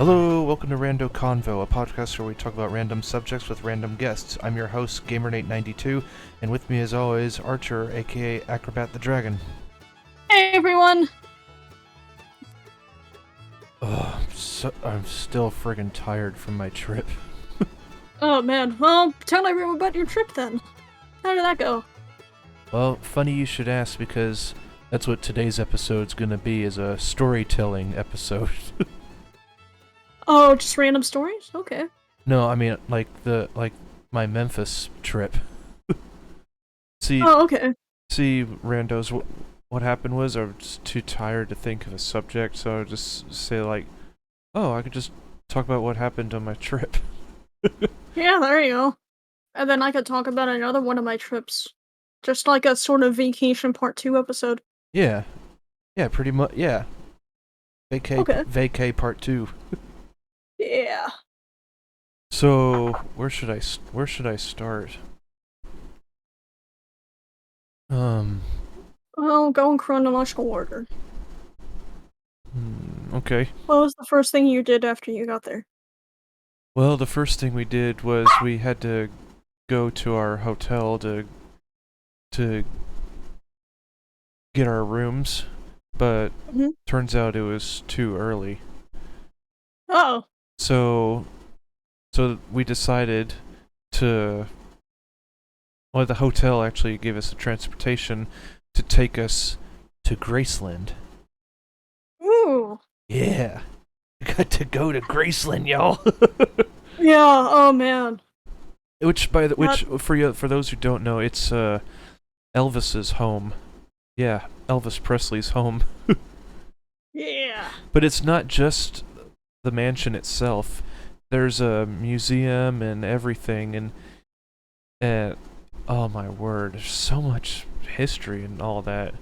Hello, welcome to RandoConvo, a podcast where we talk about random subjects with random guests. I'm your host, GamerNate92, and with me as always, Archer, aka Acrobat the Dragon. Hey everyone! I'm still friggin' tired from my trip. Oh man, well, tell everyone about your trip then. How did that go? Well, funny you should ask, because that's what today's episode's gonna be, is a storytelling episode. Oh, just random stories? Okay. No, I mean, like my Memphis trip. See, Oh, okay. Randos, what happened was I was too tired to think of a subject, so I would just say like, oh, I could just talk about what happened on my trip. Yeah, there you go. And then I could talk about another one of my trips. Just like a sort of vacation part 2 episode. Yeah, pretty much, yeah. Okay. Vacay part 2. Yeah. So, where should I start? Well, go in chronological order. Okay. What was the first thing you did after you got there? Well, the first thing we did was we had to go to our hotel to get our rooms, but turns out it was too early. Oh. So we decided to... Well, the hotel actually gave us the transportation to take us to Graceland. Ooh. Yeah. We got to go to Graceland, y'all. Yeah, oh man. Which for those who don't know, it's Elvis's home. Yeah, Elvis Presley's home. Yeah. But it's not just the mansion itself. There's a museum and everything, and oh my word, there's so much history and all that.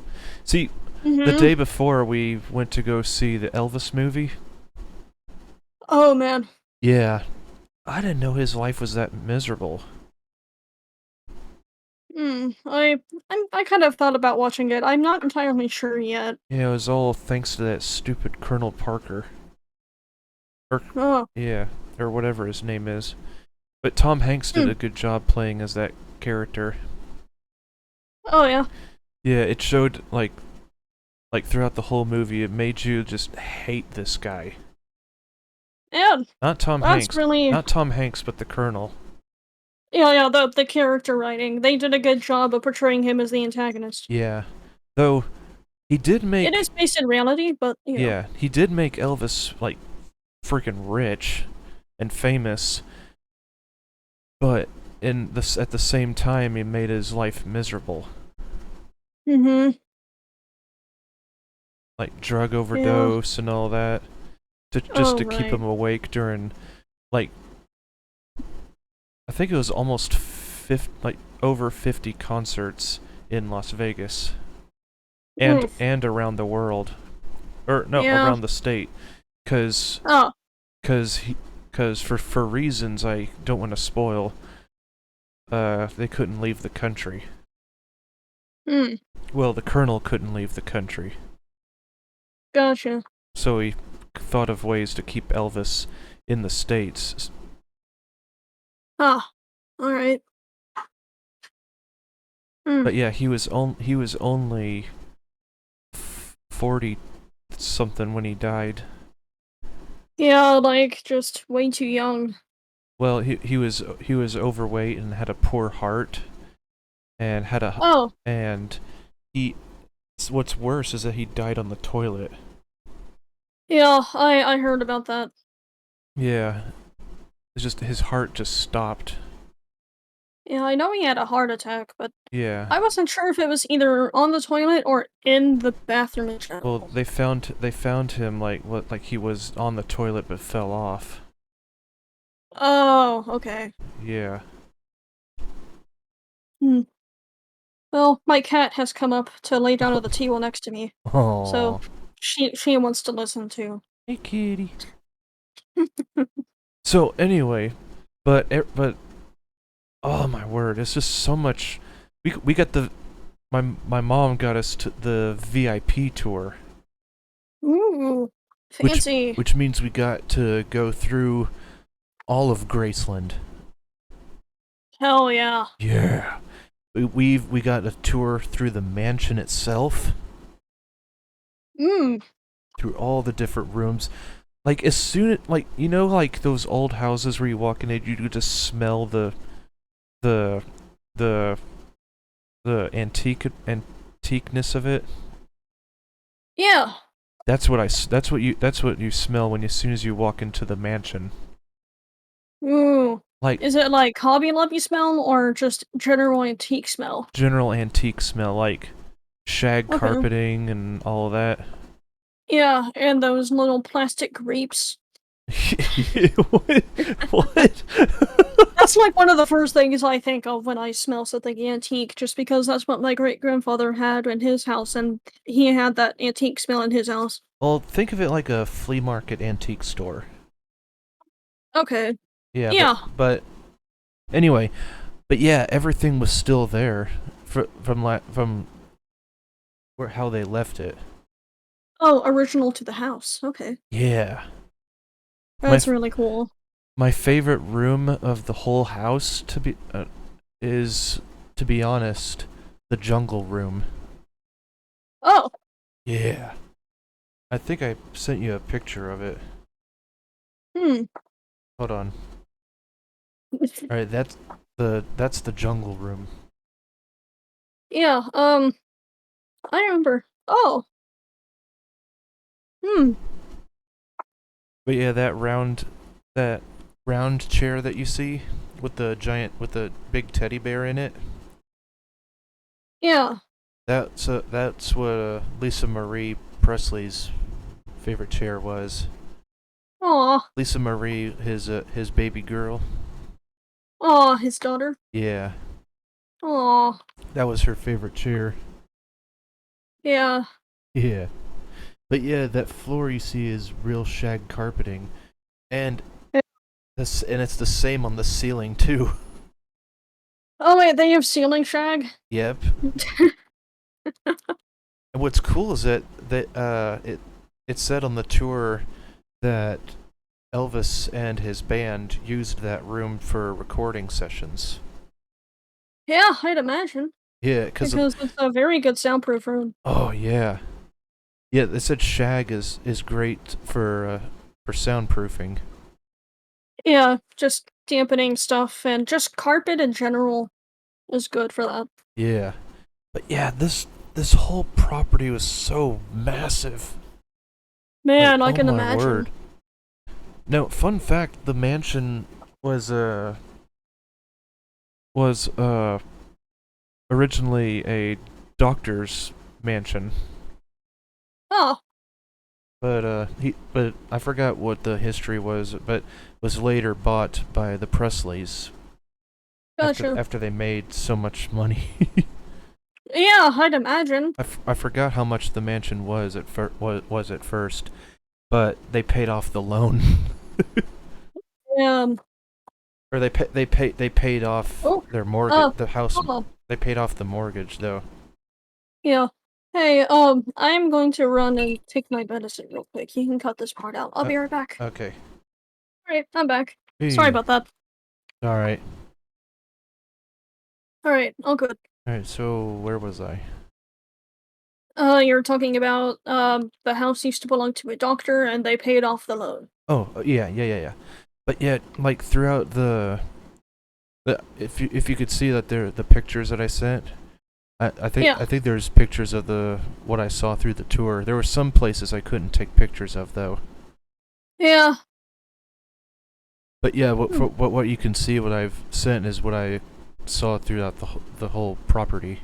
See, the day before we went to go see the Elvis movie. Oh man. Yeah, I didn't know his life was that miserable. I kind of thought about watching it. I'm not entirely sure yet. Yeah, it was all thanks to that stupid Colonel Parker. Oh. Yeah, or whatever his name is. But Tom Hanks did a good job playing as that character. Oh yeah. Yeah, it showed like throughout the whole movie, it made you just hate this guy. Yeah. Not Tom Hanks. Not Tom Hanks, but the Colonel. Yeah, the character writing. They did a good job of portraying him as the antagonist. Yeah. Though, he did make... It is based in reality, but, you know. Yeah, he did make Elvis, like, freaking rich and famous, but at the same time, he made his life miserable. Like, drug overdose and all that. To keep him awake during, like... I think it was almost over 50 concerts in Las Vegas. And around the world. Or, no, around the state. Because for reasons I don't want to spoil, they couldn't leave the country. Well, the Colonel couldn't leave the country. Gotcha. So he thought of ways to keep Elvis in the States. Ah, alright. But yeah, he was only 40 something when he died. Yeah, like just way too young. Well, he was overweight and had a poor heart, and had a and he. What's worse is that he died on the toilet. Yeah, I heard about that. Yeah, it's just his heart just stopped. Yeah, I know he had a heart attack, but yeah, I wasn't sure if it was either on the toilet or in the bathroom in general. Well, they found him like he was on the toilet but fell off. Oh, okay. Yeah. Well, my cat has come up to lay down at the table next to me. Oh. So she wants to listen too. Hey, kitty. So anyway, but oh my word, it's just so much. We got my mom got us to the VIP tour. Ooh. Fancy. which means we got to go through all of Graceland. Hell yeah. Yeah. We got a tour through the mansion itself, Mmm. through all the different rooms. Like as soon as, like, you know, like those old houses where you walk in and you could just smell the the antiqueness of it. Yeah. That's what you smell when as soon as you walk into the mansion. Ooh. Like Is it like Hobby Lobby smell or just general antique smell? general antique smell, like shag Okay. carpeting and all of that. Yeah, and those little plastic grapes. what? What? That's like one of the first things I think of when I smell something antique, just because that's what my great grandfather had in his house, and he had that antique smell in his house. Well, think of it like a flea market antique store. Okay. Yeah, Yeah. but anyway, but yeah, everything was still there from where how they left it. Oh, original to the house. Okay. Yeah. My That's really cool. my favorite room of the whole house is, to be honest, the jungle room. Oh. Yeah. I think I sent you a picture of it. Hmm. Hold on. All right, that's the jungle room. Yeah, I remember. Oh. Hmm. But yeah, that round chair that you see with the big teddy bear in it. Yeah. That's what Lisa Marie Presley's favorite chair was. Aw. Lisa Marie, his baby girl. Aw, his daughter. Yeah, Aw. that was her favorite chair. Yeah. Yeah, but yeah, that floor you see is real shag carpeting, and Eh. and it's the same on the ceiling too. Oh wait, they have ceiling shag? Yep. And what's cool is it said on the tour that Elvis and his band used that room for recording sessions. Yeah, I'd imagine. Yeah, because Because it's a very good soundproof room. oh yeah, yeah. They said shag is great for soundproofing. Yeah, just dampening stuff and just carpet in general is good for that. Yeah, but yeah, this whole property was so massive. Like, Man, I oh can my imagine. word. No, fun fact: the mansion was was originally a doctor's mansion, Oh, but I forgot what the history was, but was later bought by the Presleys gotcha. after they made so much money. Yeah, I'd imagine. I forgot how much the mansion was at first, but they paid off the loan. Um, Or they paid off oh, their mortgage, uh, the house. oh, They paid off the mortgage though. yeah. Hey, I'm going to run and take my medicine real quick. You can cut this part out. I'll Uh, be right back. okay. Alright, I'm back. Sorry Hey. about that. All right. Alright, all good. All right. So where was I? You're talking about, the house used to belong to a doctor and they paid off the loan. Oh yeah. But yeah, like throughout if you could see that there the pictures that I sent, Yeah, I think there's pictures of the what I saw through the tour. There were some places I couldn't take pictures of though. yeah. But yeah, Hmm. what you can see, what I've sent is what I saw throughout the whole property.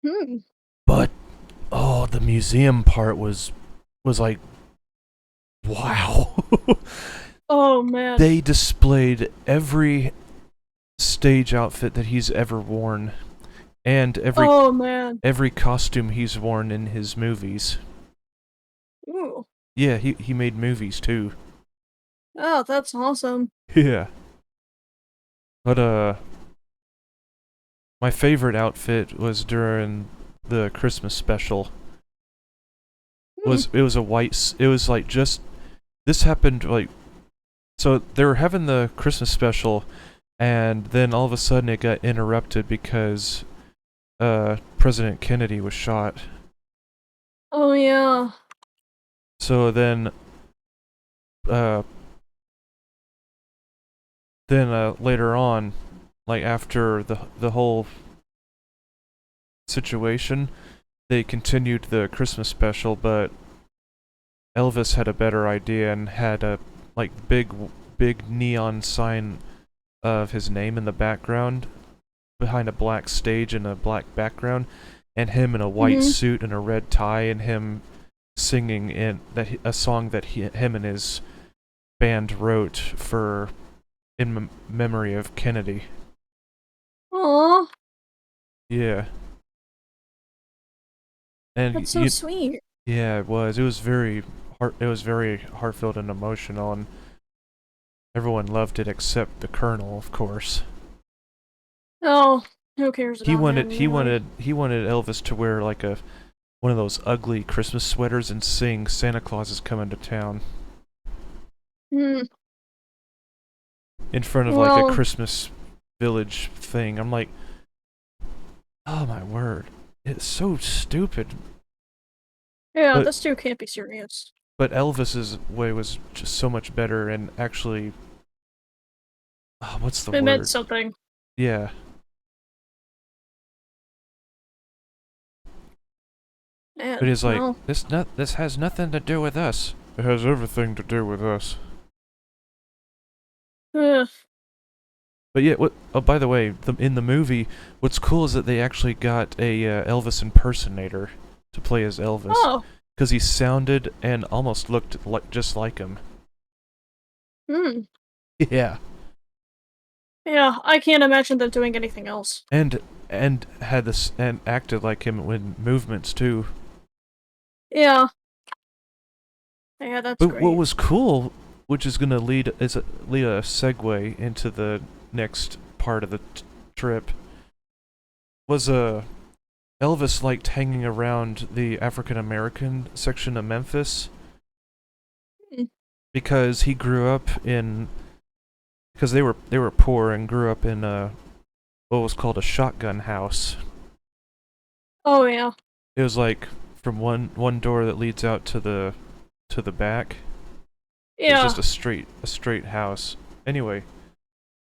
Hmm. But oh, the museum part was like wow. Oh, man. They displayed every stage outfit that he's ever worn and Oh, man. every costume he's worn in his movies. Ooh. Yeah, he made movies too. Oh, that's awesome. Yeah. But my favorite outfit was during the Christmas special it was a white. It was like just this happened like so they were having the Christmas special, and then all of a sudden it got interrupted because President Kennedy was shot. Oh yeah. So uh, later on, like after the whole situation, they continued the Christmas special, but Elvis had a better idea and had a like big neon sign of his name in the background behind a black stage and a black background, and him in a white Mhm. suit and a red tie, and him singing a song that him and his band wrote for memory of Kennedy. Aw, Yeah, and that's so sweet. yeah, it was. It was very it was very heartfelt and emotional, and everyone loved it except the Colonel, of course. Oh, who cares He about wanted him, really? Elvis to wear like a one of those ugly Christmas sweaters and sing "Santa Claus is coming to town" Hmm. in front of like a Well, Christmas village thing. I'm like, oh my word, it's so stupid. yeah, But this too can't be serious. Elvis's way was just so much better and actually, what's the It meant word? something. Yeah, And, it is like well, this has nothing to do with us. It has everything to do with us. ugh. But yeah, what? Oh, by the way, in the movie, what's cool is that they actually got a Elvis impersonator to play as Elvis, Oh, because he sounded and almost looked like just like him. hmm. Yeah, Yeah, I can't imagine them doing anything else. and had this and acted like him in movements too. Yeah. Yeah, that's But what great. was cool, which is gonna lead a segue into the next part of the trip, was Elvis liked hanging around the African American section of Memphis Hmm. because he grew up in because they were poor and grew up in what was called a shotgun house. Oh, yeah. It was like from one door that leads out to the back. It was Yeah. just a straight house. Anyway,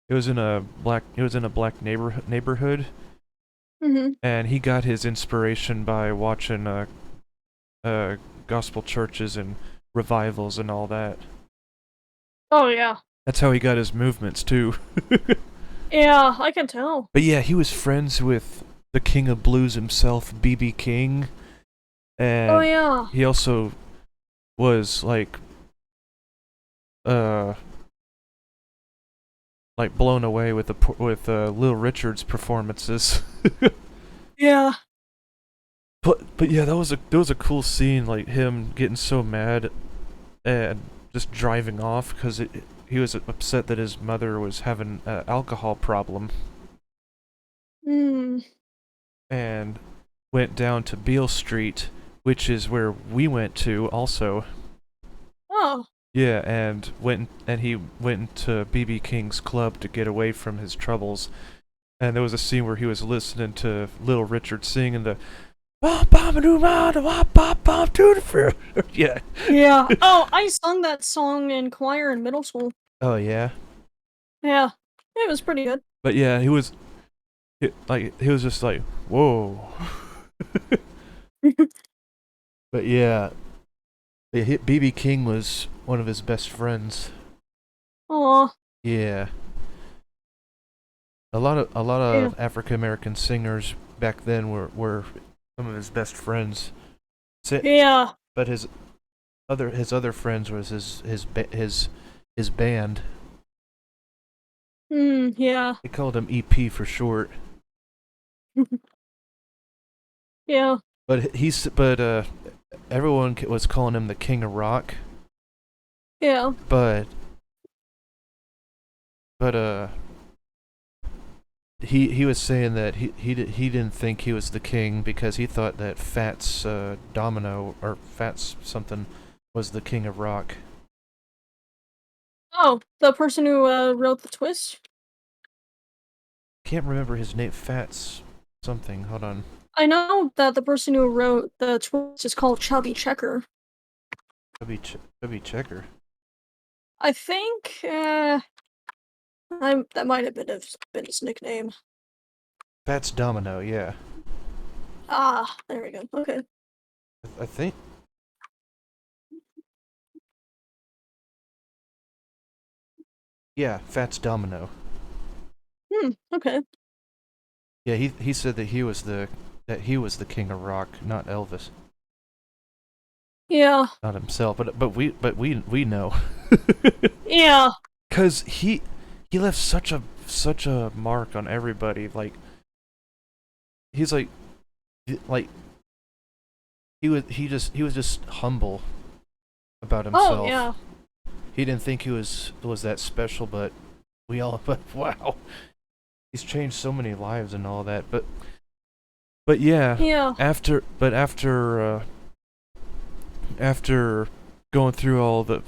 it was in a black neighborhood, Hmm. and he got his inspiration by watching gospel churches and revivals and all that. Oh, yeah. That's how he got his movements too. Yeah, I can tell. But yeah, he was friends with the king of blues himself, B.B. King, Oh, and yeah. he also was uh like blown away with Little Richard's performances. Yeah. But yeah, that was a cool scene, like him getting so mad and just driving off because he was upset that his mother was having an alcohol problem, Hmm. and went down to Beale Street, which is where we went to also. Oh. Yeah, and he went to BB King's club to get away from his troubles. And there was a scene where he was listening to Little Richard sing in the yeah. Yeah. Oh, I sung that song in choir in middle school. Oh yeah. Yeah. It was pretty good. But yeah, he was just like, whoa. But yeah, BB King was one of his best friends. Aw. Yeah. A lot Yeah. of African American singers back then were some of his best friends. Yeah. But his other friends was his band. Hmm. Yeah. They called him EP for short. Yeah. But everyone was calling him the King of Rock. Yeah. But he was saying that he didn't think he was the king because he thought that Fats Domino or Fats something was the king of rock. Oh, the person who wrote the twist. Can't remember his name. Fats something. Hold on. I know that the person who wrote the twist is called Chubby Checker. Chubby Checker. I think that might have been his nickname. Fats Domino. Yeah. Ah, there we go. Okay. I think. Yeah, Fats Domino. Okay. Yeah, he said that he was the king of rock, not Elvis, Yeah. not himself. But we know. Yeah. Cause he left such a mark on everybody. Like he's like he was just humble about Oh, himself. yeah. He didn't think he was that special, but we all but wow. He's changed so many lives and all that. But yeah, Yeah. after going through all the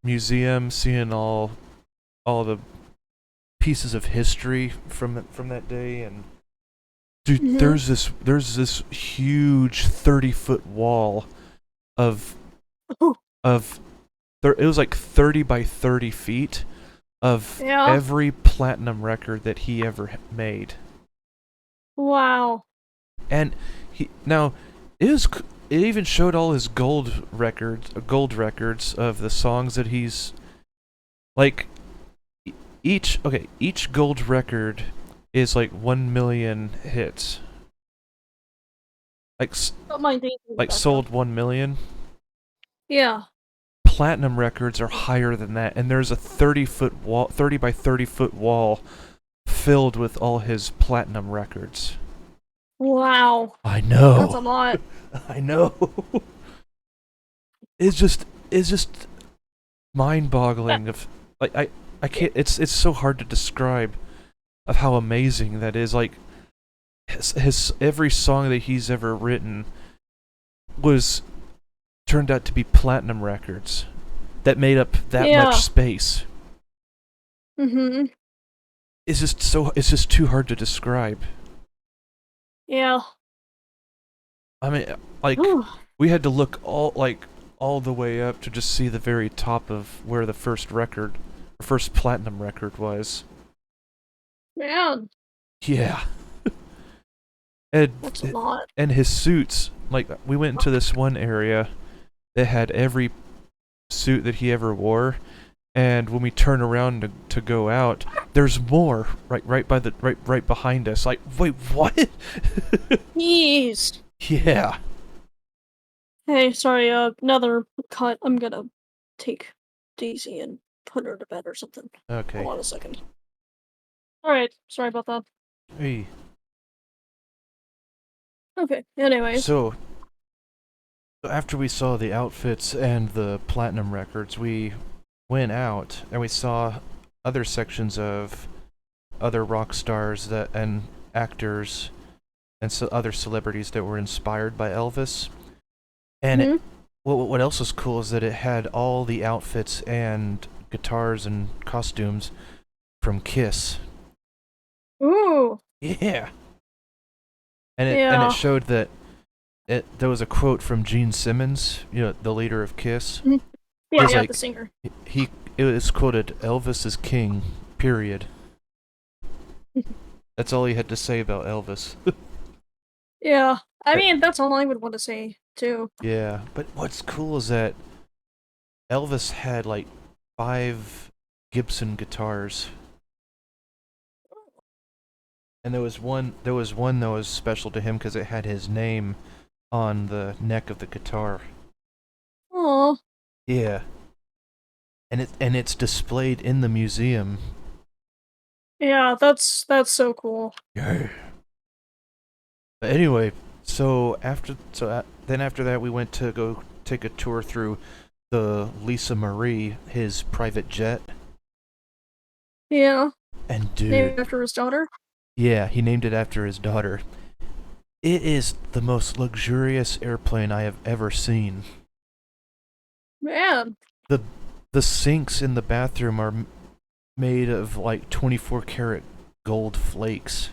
museum, seeing all the pieces of history from that day, and dude, Mhm. there's this huge 30-foot wall of Ooh, of it was like 30 by 30 feet of yeah. every platinum record that he ever made. Wow. And it even showed all his gold records of the songs that he's like each gold record is like 1 million hits. Like Don't mind dating in the like background. sold 1 million. Yeah. Platinum records are higher than that, and there's a 30 by 30-foot wall filled with all his platinum records. Wow. I That's a know. lot. I know. It's just mind-boggling of like I can't it's so hard to describe of how amazing that is. Like his every song that he's ever written was turned out to be platinum records that made up that much Yeah. space. Mhm. It's just too hard to describe. Yeah. I mean, like Whew. we had to look all the way up to just see the very top of where the first platinum record was. Man, Yeah. And that's a lot. and his suits, like we went into this one area that had every suit that he ever wore, and when we turn around to go out, there's more right behind us. Like, wait, what? Jeez. Yeah. Hey, sorry, another cut. I'm gonna take Daisy and put her to bed or something. Hold Okay. on a second. Alright, sorry about that. Hey. Okay, anyways. So after we saw the outfits and the platinum records, we went out and we saw other sections of other rock stars that and actors and other celebrities that were inspired by Elvis. And Hmm. what else was cool is that it had all the outfits and guitars and costumes from Kiss. Ooh, Yeah. And it yeah. showed that there was a quote from Gene Simmons, the leader of Kiss. Mhm. He Yeah, was yeah, the like singer. he it was quoted Elvis is king, period. That's all he had to say about Elvis. Yeah. I But, mean, that's all I would want to say, too. yeah, but what's cool is that Elvis had like 5 Gibson guitars. And there was one that was special to him because it had his name on the neck of the guitar. Aw. Yeah. And it's displayed in the museum. Yeah, that's so cool. Yeah. But anyway, then after that we went to go take a tour through the Lisa Marie, his private jet. Yeah. And dude, Named after his daughter? yeah, he named it after his daughter. It is the most luxurious airplane I have ever seen. Man. The the sinks in the bathroom are made of like 24 karat gold flakes.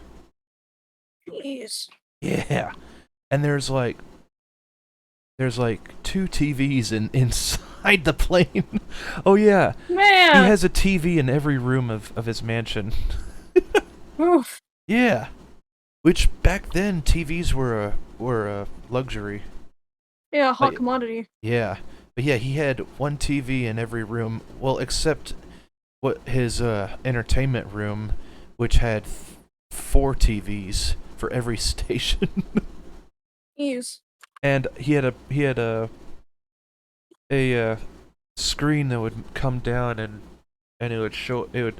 Jeez. Yeah. And there's like two TVs inside the plane. Oh yeah. He Man. has a TV in every room of his mansion. Oof. Yeah. Which back then TVs were a luxury. Yeah, hot Like commodity. yeah. But yeah, he had one TV in every room. Well, except what his entertainment room, which had four TVs for every station. Jeez. And he had a screen that would come down and it would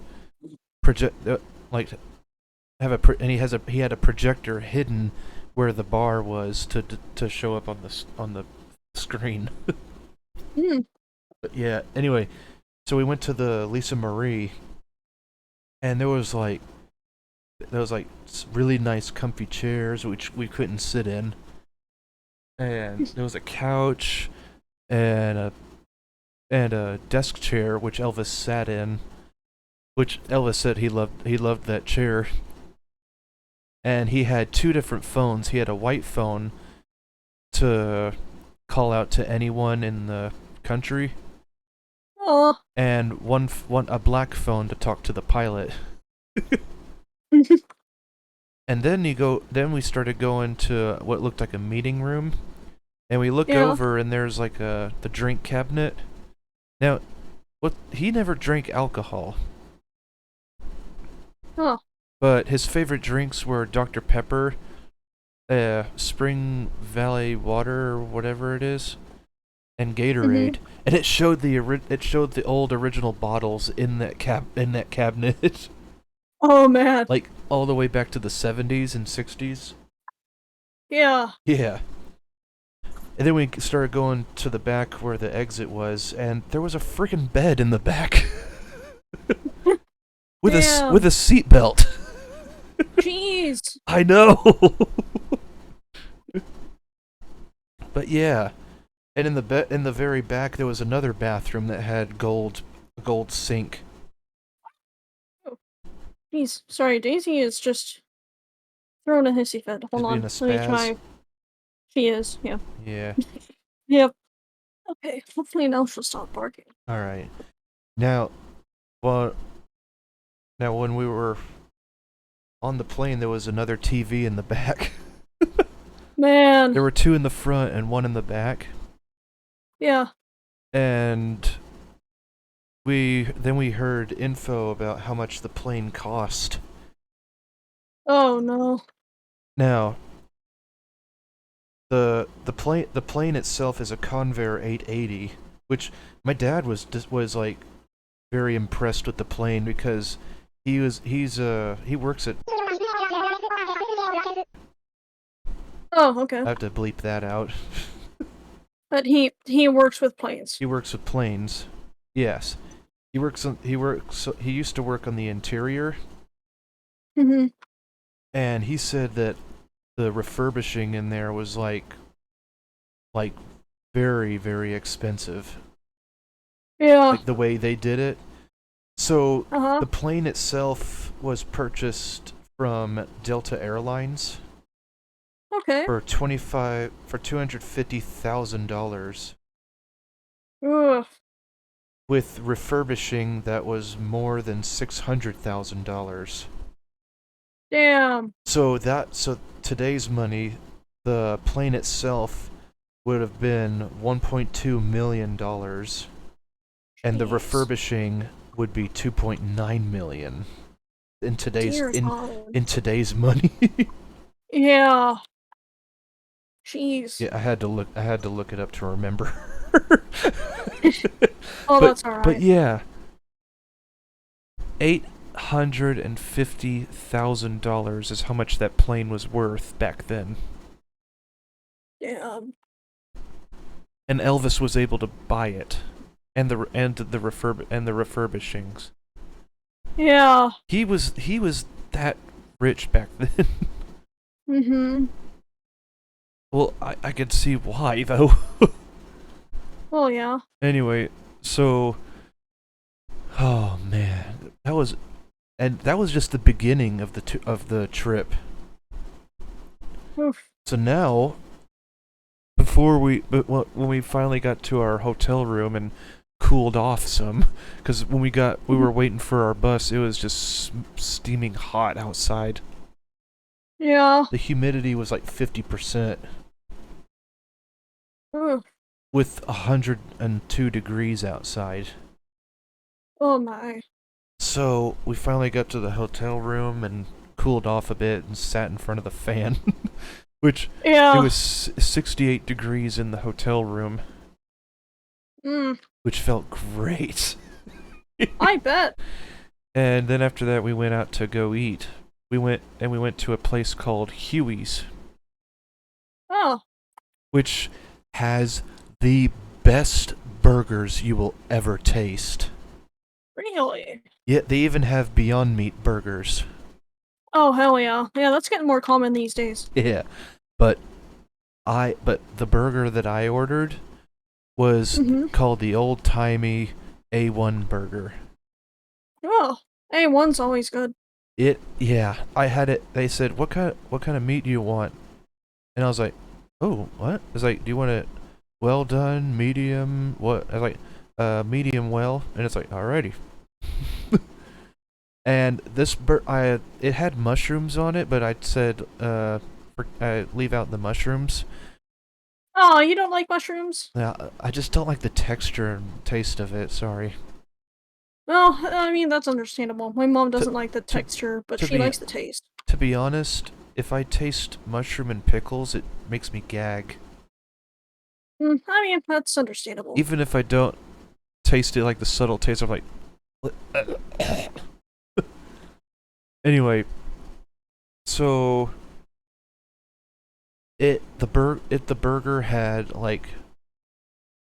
project like and he had a projector hidden where the bar was to show up on the screen. Mm. But yeah, anyway, so we went to the Lisa Marie, and there was like really nice comfy chairs which we couldn't sit in, and there was a couch and a desk chair which Elvis sat in, which Elvis said he loved that chair. And he had two different phones. He had a white phone to call out to anyone in the country, Oh. and one a black phone to talk to the pilot. And then we started going to what looked like a meeting room, and we look Yeah. over and there's like the drink cabinet. Now, what he never drank alcohol, Oh. but his favorite drinks were Dr. Pepper, Spring Valley water or whatever it is, and Mhm. Gatorade. And it showed the old original bottles in that cabinet, Oh man. like all the way back to the 70s and 60s. Yeah. Yeah. And then we started going to the back where the exit was, and there was a freaking bed in the back with Damn. a seat belt. Jeez. I know. But yeah, and in the very back there was another bathroom that had a gold sink. Oh, jeez. Sorry, Daisy is just throwing a hissy fit. She's Hold being a on. Let me spaz. try. She is. Yeah. Yeah. Yep. Okay. Hopefully now she'll stop barking. All right. Now, well, now when we were on the plane, there was another TV in the back. Man. There were two in the front and one in the back, Yeah. and we heard info about how much the plane cost. Oh no. Now, the plane itself is a Convair 880, which my dad was like very impressed with the plane because he works at. Oh, okay. I have to bleep that out. But he works with planes. He works with planes. Yes. He used to work on the interior, Mhm. and he said that the refurbishing in there was like very very expensive. Yeah. Like the way they did it. So Uh huh. the plane itself was purchased from Delta Airlines Okay. for $250,000. Ugh. With refurbishing, that was more than $600,000. Damn. So today's money, the plane itself would have been $1.2 million, and the Jeez. refurbishing would be 2.9 million in today's Dear in God. in today's money. Yeah. Jeez. Yeah, I had to look it up to remember. Oh, but that's but alright. yeah, $850,000 is how much that plane was worth back then. Damn. And Elvis was able to buy it, and the refurbishings. Yeah. He was that rich back then. Mhm. Well, I could see why though. Well, yeah. Anyway, so oh man, that was just the beginning of the trip. Oof. So now, when we finally got to our hotel room and cooled off some, because when we Mhm. were waiting for our bus, it was just steaming hot outside. Yeah. The humidity was like 50% Oof. with 102 degrees outside. Oh my. So we finally got to the hotel room and cooled off a bit and sat in front of the fan, which it Yeah. was 68 degrees in the hotel room, Mm. which felt great. I bet. And then after that, we went out to go eat. We went to a place called Huey's, Oh, which has the best burgers you will ever taste. really? Yet they even have Beyond Meat burgers. Oh, hell yeah. Yeah, that's getting more common these days. Yeah, but but the burger that I ordered was Mhm. called the old timey A1 burger. Oh, A1's always good. Yeah, I had it. They said, what kind of meat do you want?" And I was like, "Oh, what?" It's like, "Do you want it well done, medium, what?" I was like, medium well." And it's like, "Alrighty." And it had mushrooms on it, but I said, I leave out the mushrooms. Oh, you don't like mushrooms? Yeah, I just don't like the texture and taste of it. Sorry. Well, I mean, that's understandable. My mom To doesn't like the to texture, but to she be likes the taste. to be honest, if I taste mushroom and pickles, it makes me gag. I mean, that's understandable. Even if I don't taste it like the subtle taste, I'm like. Anyway, so the burger had like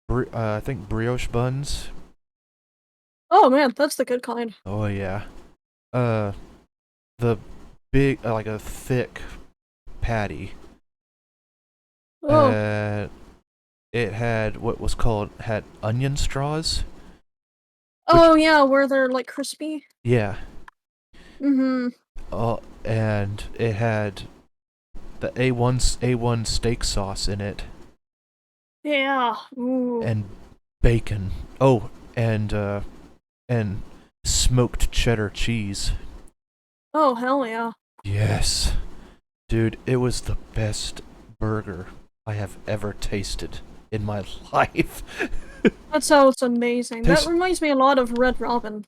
I think brioche buns. Oh man, that's the good kind. Oh yeah. Uh, the big like a thick patty. Oh, Uh, it had what was called had onion straws, which oh yeah, where they're like crispy. yeah. Mm-hmm. And it had the A1 steak sauce in it Yeah. Ooh. and bacon. Oh, and smoked cheddar cheese. Oh hell yeah. Yes. Dude, it was the best burger I have ever tasted in my life. That sounds amazing. That Tastes. reminds me a lot of Red Robin.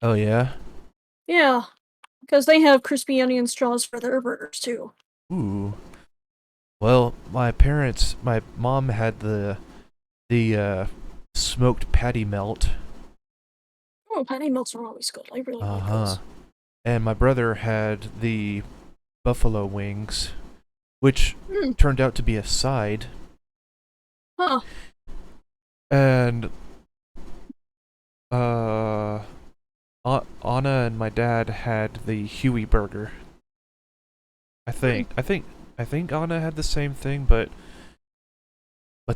Oh yeah. Yeah, because they have crispy onion straws for their burgers too. Ooh. Well, my mom had the smoked patty melt. Oh, patty melts are always good. I really Uh like huh. those. And my brother had the buffalo wings, which Hmm. turned out to be a side. Huh. And uh, Anna and my dad had the Huey burger. I Hmm. think. I think Anna had the same thing, but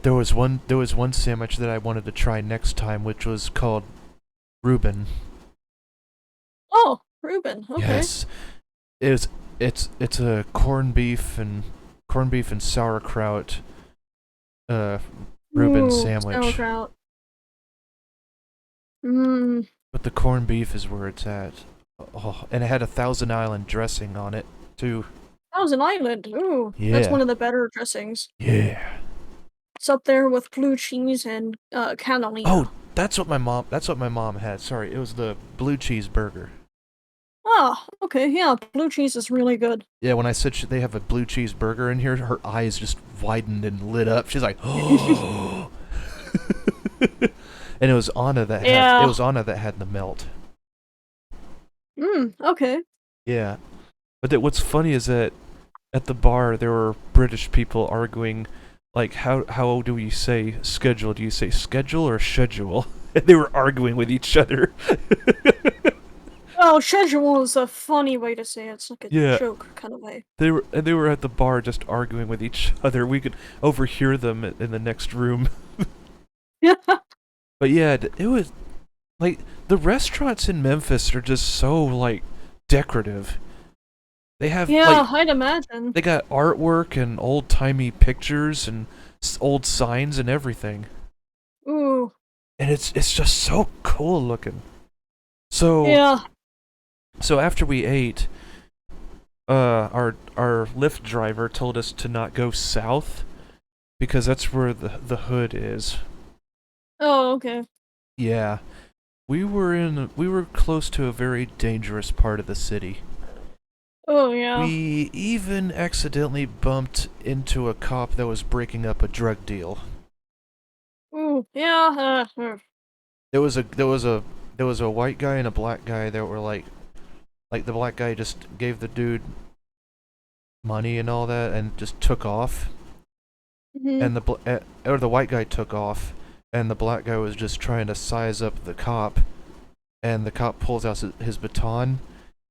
there was one sandwich that I wanted to try next time, which was called Reuben. Oh, Reuben. Okay. Yes, it's it's a corned beef and sauerkraut uh Reuben Ooh, sandwich. sauerkraut. Mmm. But the corned beef is where it's at. Oh, and it had a Thousand Island dressing on it too. Thousand Island. Ooh, that's one Yeah, of the better dressings. yeah. It's up there with blue cheese and Oh, cannellini. that's what my mom had. Sorry, it was the blue cheese burger. Ah, okay. Yeah, blue cheese is really good. Yeah, when I said they have a blue cheese burger in here, her eyes just widened and lit up. She's like, "Oh!" And it Yeah. was Anna that had the melt. Okay. Yeah, but what's funny is that at the bar there were British people arguing, like how do you say schedule? Do you say schedule or schedule? And they were arguing with each other. Oh, Szechuan is a funny way to say it. It's like a Yeah, joke kind of way. they were at the bar just arguing with each other. We could overhear them in the next room. Yeah. But yeah, it was like the restaurants in Memphis are just so like decorative. They have Yeah, like I'd imagine. they got artwork and old-timey pictures and old signs and everything. Ooh. And it's just so cool looking. So Yeah. so after we ate, our Lyft driver told us to not go south because that's where the hood is. Oh, okay. Yeah. We were close to a very dangerous part of the city. Oh, yeah. We even accidentally bumped into a cop that was breaking up a drug deal. Ooh. Yeah. There was a white guy and a black guy that were like the black guy just gave the dude money and all that and just took off, Mhm. and or the white guy took off, and the black guy was just trying to size up the cop, and the cop pulls out his baton,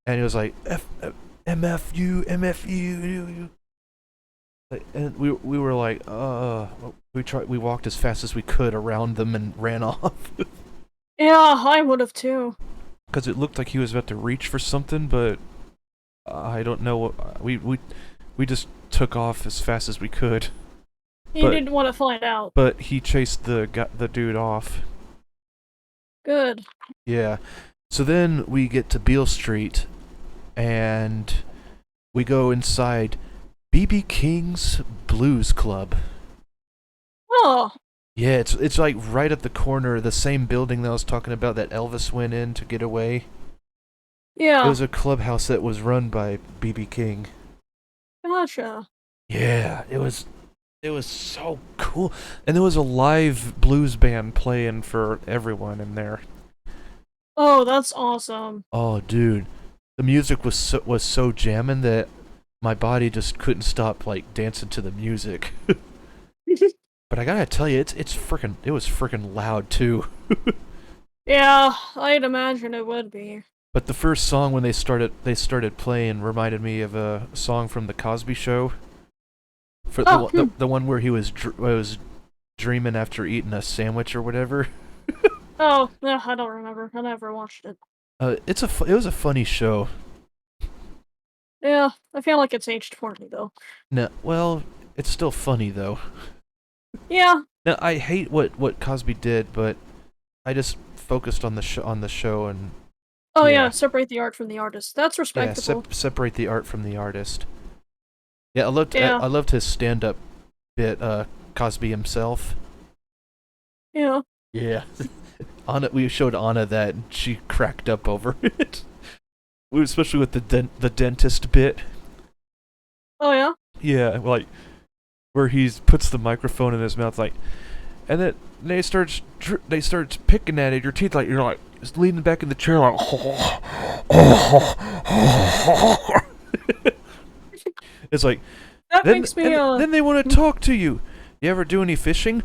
and he was like MFU MFU. And we were like, we walked as fast as we could around them and ran off. Yeah, I would have too. Because it looked like he was about to reach for something, but I don't know what we just took off as fast as we could. You didn't want to find out. But he chased the dude off. Good. Yeah. So then we get to Beale Street, and we go inside BB King's Blues Club. Oh. Yeah, it's like right at the corner of the same building that I was talking about that Elvis went in to get away. Yeah. It was a clubhouse that was run by BB King. Gotcha. Yeah, it was so cool. And there was a live blues band playing for everyone in there. Oh, that's awesome. Oh, dude. The music was so jamming that my body just couldn't stop like dancing to the music. But I gotta tell you, it was freaking loud too. Yeah, I'd imagine it would be. But the first song when they started playing reminded me of a song from the Cosby Show. For the one where he was dreaming after eating a sandwich or whatever. Oh, yeah, I don't remember. I never watched it. It was a funny show. Yeah, I feel like it's aged poorly though. No, well, it's still funny though. Yeah. Now I hate what Cosby did, but I just focused on the show and. Oh yeah, separate the art from the artist. That's respectable. Yeah, separate the art from the artist. Yeah, I loved his stand-up bit, Cosby himself. Yeah. Yeah. We showed Anna that, and she cracked up over it. Especially with the dentist bit. Oh yeah? Yeah, like, where he puts the microphone in his mouth, like, and then they start picking at it, your teeth, like, you're like, leaning back in the chair, like, it's like, that makes me, then they want to talk to you. You ever do any fishing?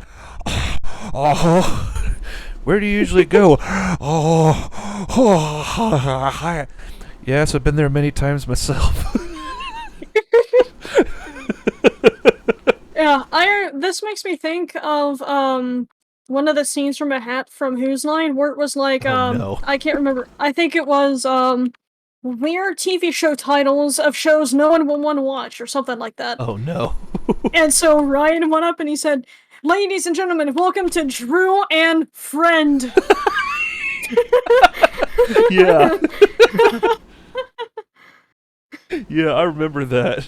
Where do you usually go? Yes, I've been there many times myself. Yeah, this makes me think of, one of the scenes from A Hat from Whose Line, where it was like, Oh, no. I can't remember. I think it was, weird TV show titles of shows no one will want to watch, or something like that. Oh, no. And so Ryan went up and he said, "Ladies and gentlemen, welcome to Drew and Friend." Yeah. Yeah, I remember that.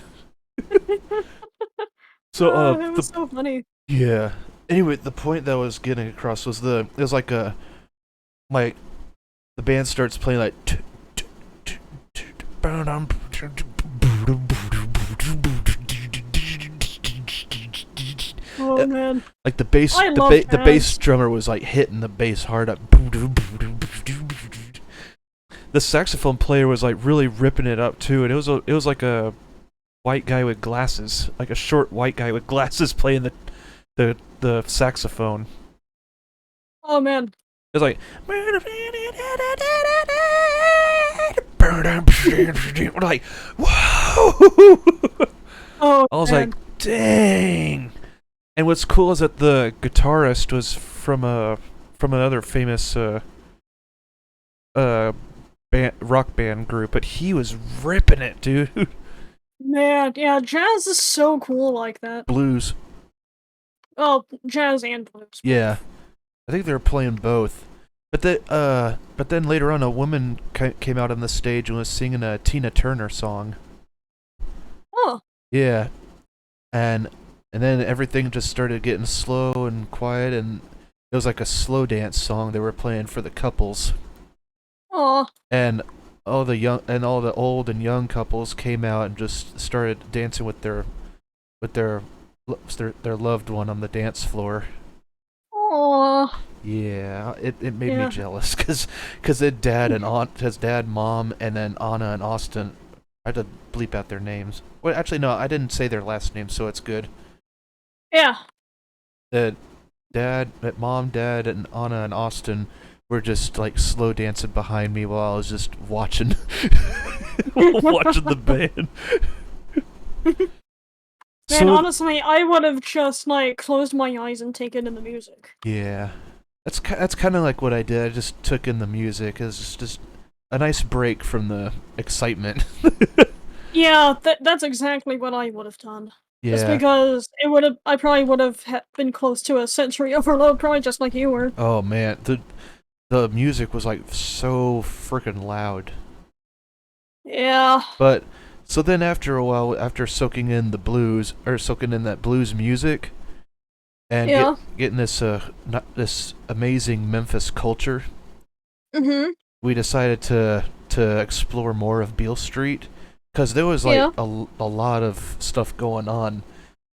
So, it was so funny. Yeah. Anyway, the point that I was getting across was it was like the band starts playing like Oh man. like the bass drummer was like hitting the bass hard up. The saxophone player was like really ripping it up too, and it was like a white guy with glasses, like a short white guy with glasses playing the saxophone. Oh man. It was like we're like, whoa! Oh I was like, man. dang. And what's cool is that the guitarist was from another famous uh rock band group, but he was ripping it, dude. Man, yeah, jazz is so cool like that. Blues. Oh, jazz and blues Yeah. both. I think they were playing both. But then later on, a woman came out on the stage and was singing a Tina Turner song. Oh, Yeah, and then everything just started getting slow and quiet, and it was like a slow dance song they were playing for the couples, oh, and all the old and young couples came out and just started dancing with with their their loved one on the dance floor. oh. Yeah, it made me Yeah. jealous because his dad, mom, and then Anna and Austin. I had to bleep out their names. Well, actually, no, I didn't say their last names, so it's good. Yeah. The mom, dad, and Anna and Austin were just like slow dancing behind me while I was just watching watching the band. Man, So honestly, I would have just like closed my eyes and taken in the music. yeah, that's kind of like what I did. I just took in the music as just a nice break from the excitement. Yeah, that's exactly what I would have done. Just Yeah. because I probably would have been close to a sensory overload, probably just like you were. Oh man, the music was like so freaking loud. Yeah. But so then after a while, after soaking in the blues or soaking in that blues music and Yeah. getting this this amazing Memphis culture, Mhm. we decided to explore more of Beale Street because there was like Yeah. a lot of stuff going on.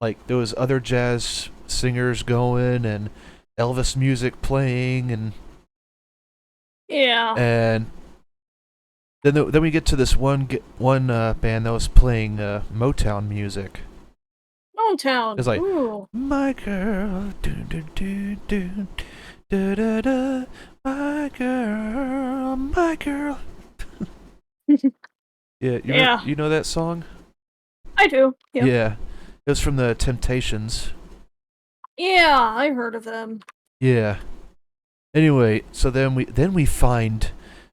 Like there was other jazz singers going and Elvis music playing Yeah. and then we get to this one band that was playing Motown music. Motown. It's like Ooh. my girl, do do do do da da da, my girl. Yeah, Yeah. you know that song? I do. Yep. Yeah, it was from the Temptations. Yeah, I heard of them. Yeah. Anyway, so then we find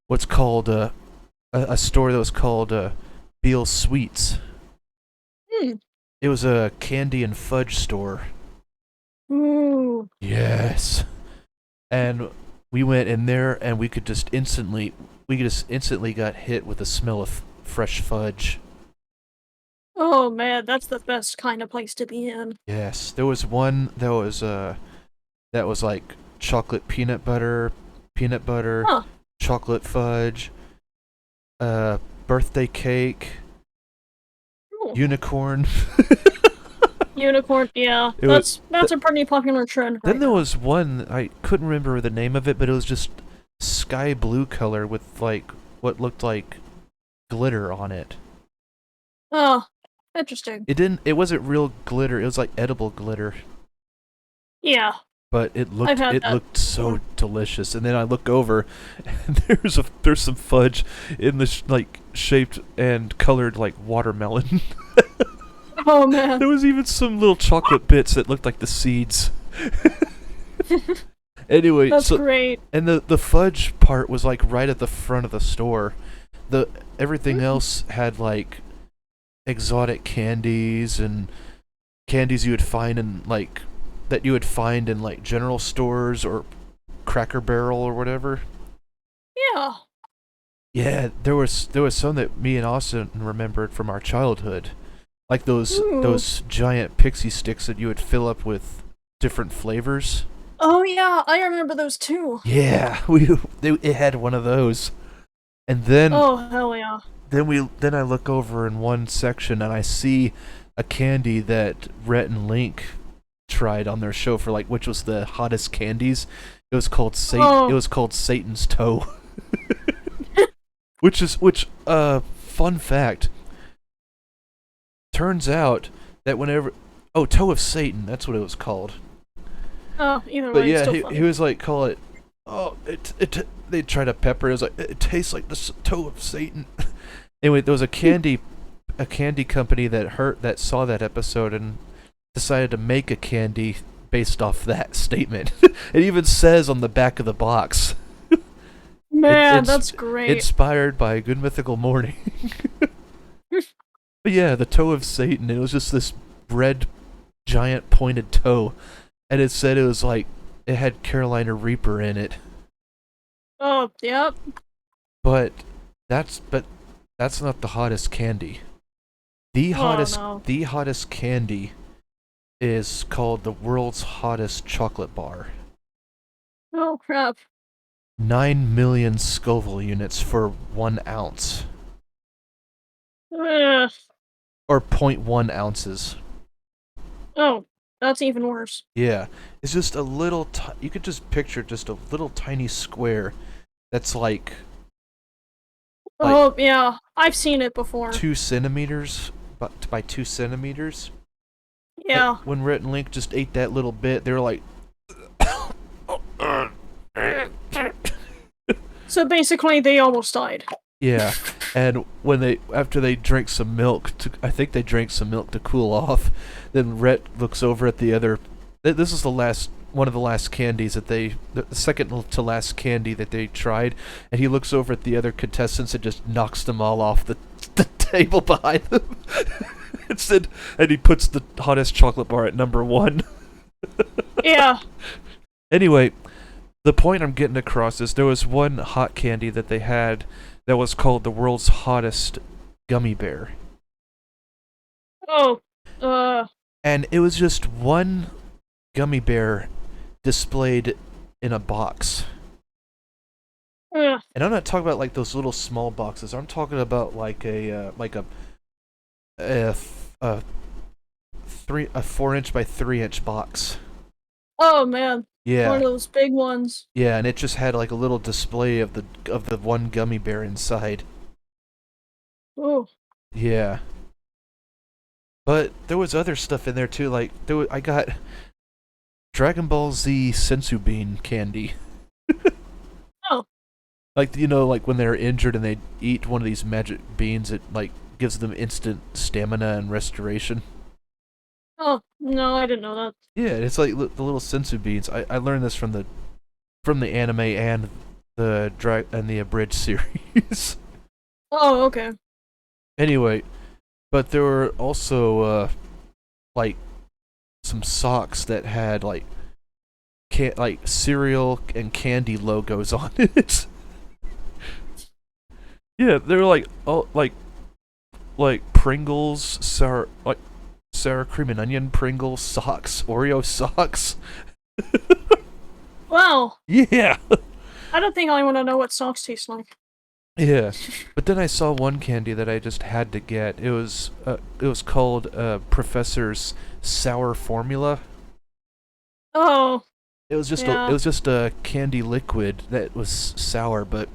what's called a store that was called Beale Sweets. Hmm. It was a candy and fudge store. Ooh. Yes. And we went in there and we just instantly got hit with the smell of fresh fudge. Oh man, that's the best kind of place to be in. Yes, there was one that was like chocolate peanut butter, Huh. chocolate fudge, uh birthday cake, Ooh. unicorn. Unicorn, yeah. It was That's a pretty popular trend then right there now. was one I couldn't remember the name of it, but it was just sky blue color with like what looked like glitter on it. Oh, interesting. It wasn't real glitter, it was like edible glitter. Yeah, But I've had it that looked so before. delicious. And then I look over and there's some fudge in the like shaped and colored like watermelon. Oh man. There was even some little chocolate bits that looked like the seeds. Anyway, That's so great. and the fudge part was like right at the front of the store. The everything Mm. else had like exotic candies and candies you would find in like that you would find in like general stores or Cracker Barrel or whatever. Yeah. Yeah, there was some that me and Austin remembered from our childhood. Like Ooh. those giant pixie sticks that you would fill up with different flavors. Oh yeah, I remember those too. Yeah, it had one of those. And Oh hell yeah. then I look over in one section and I see a candy that Rhett and Link tried on their show for like which was the hottest candies. It Oh. was called Satan's Toe. Which fun fact, turns out that whenever Toe of Satan, that's what it was called. Oh, either But way, it's yeah, still he funny. was like call it they tried to pepper it. It was like it tastes like the toe of Satan. Anyway, there was a candy company that saw that episode and decided to make a candy based off that statement. It even says on the back of the box, Man, it's that's great. inspired by Good Mythical Morning. But yeah, the toe of Satan. It was just this red, giant pointed toe, and it said it was like it had Carolina Reaper in it. Oh, yep. But but that's not the hottest candy. Oh no. The hottest candy is called the world's hottest chocolate bar. Oh crap. 9 million Scoville units for 1 ounce. Ugh. Or .1 ounces. Oh, that's even worse. Yeah. It's just a little, you could just picture just a little tiny square that's like Oh yeah, I've seen it before. 2 centimeters by 2 centimeters. Yeah. When Rhett and Link just ate that little bit, they were like, So basically, they almost died. yeah. And after they drank some milk, I think they drank some milk to cool off. Then Rhett looks over at the other. This is one of the last candies that the second to last candy that they tried, and he looks over at the other contestants and just knocks them all off the table behind them. And he puts the hottest chocolate bar at number 1. Yeah. Anyway, the point I'm getting across is there was one hot candy that they had that was called the world's hottest gummy bear. Oh. And it was just one gummy bear displayed in a box. Ugh. And I'm not talking about like those little small boxes. I'm talking about like a 4-inch by 3-inch box. Oh man. Yeah. One of those big ones. Yeah, and it just had like a little display of the one gummy bear inside. Oh. Yeah. But there was other stuff in there too. Like I got Dragon Ball Z Sensu Bean candy. Oh. Like like when they're injured and they eat one of these magic beans, it like gives them instant stamina and restoration. Oh no, I didn't know that. Yeah, it's like the little sensu beans. I learned this from the anime and the abridged series. Oh, okay. Anyway, but there were also like some socks that had like cereal and candy logos on it. Yeah, they were like Pringles, sour cream and onion Pringles socks, Oreo socks. Well, Yeah. I don't think I want to know what socks taste like. Yeah. But then I saw one candy that I just had to get. It was called Professor's Sour Formula. Oh. It was Yeah. just a candy liquid that was sour, but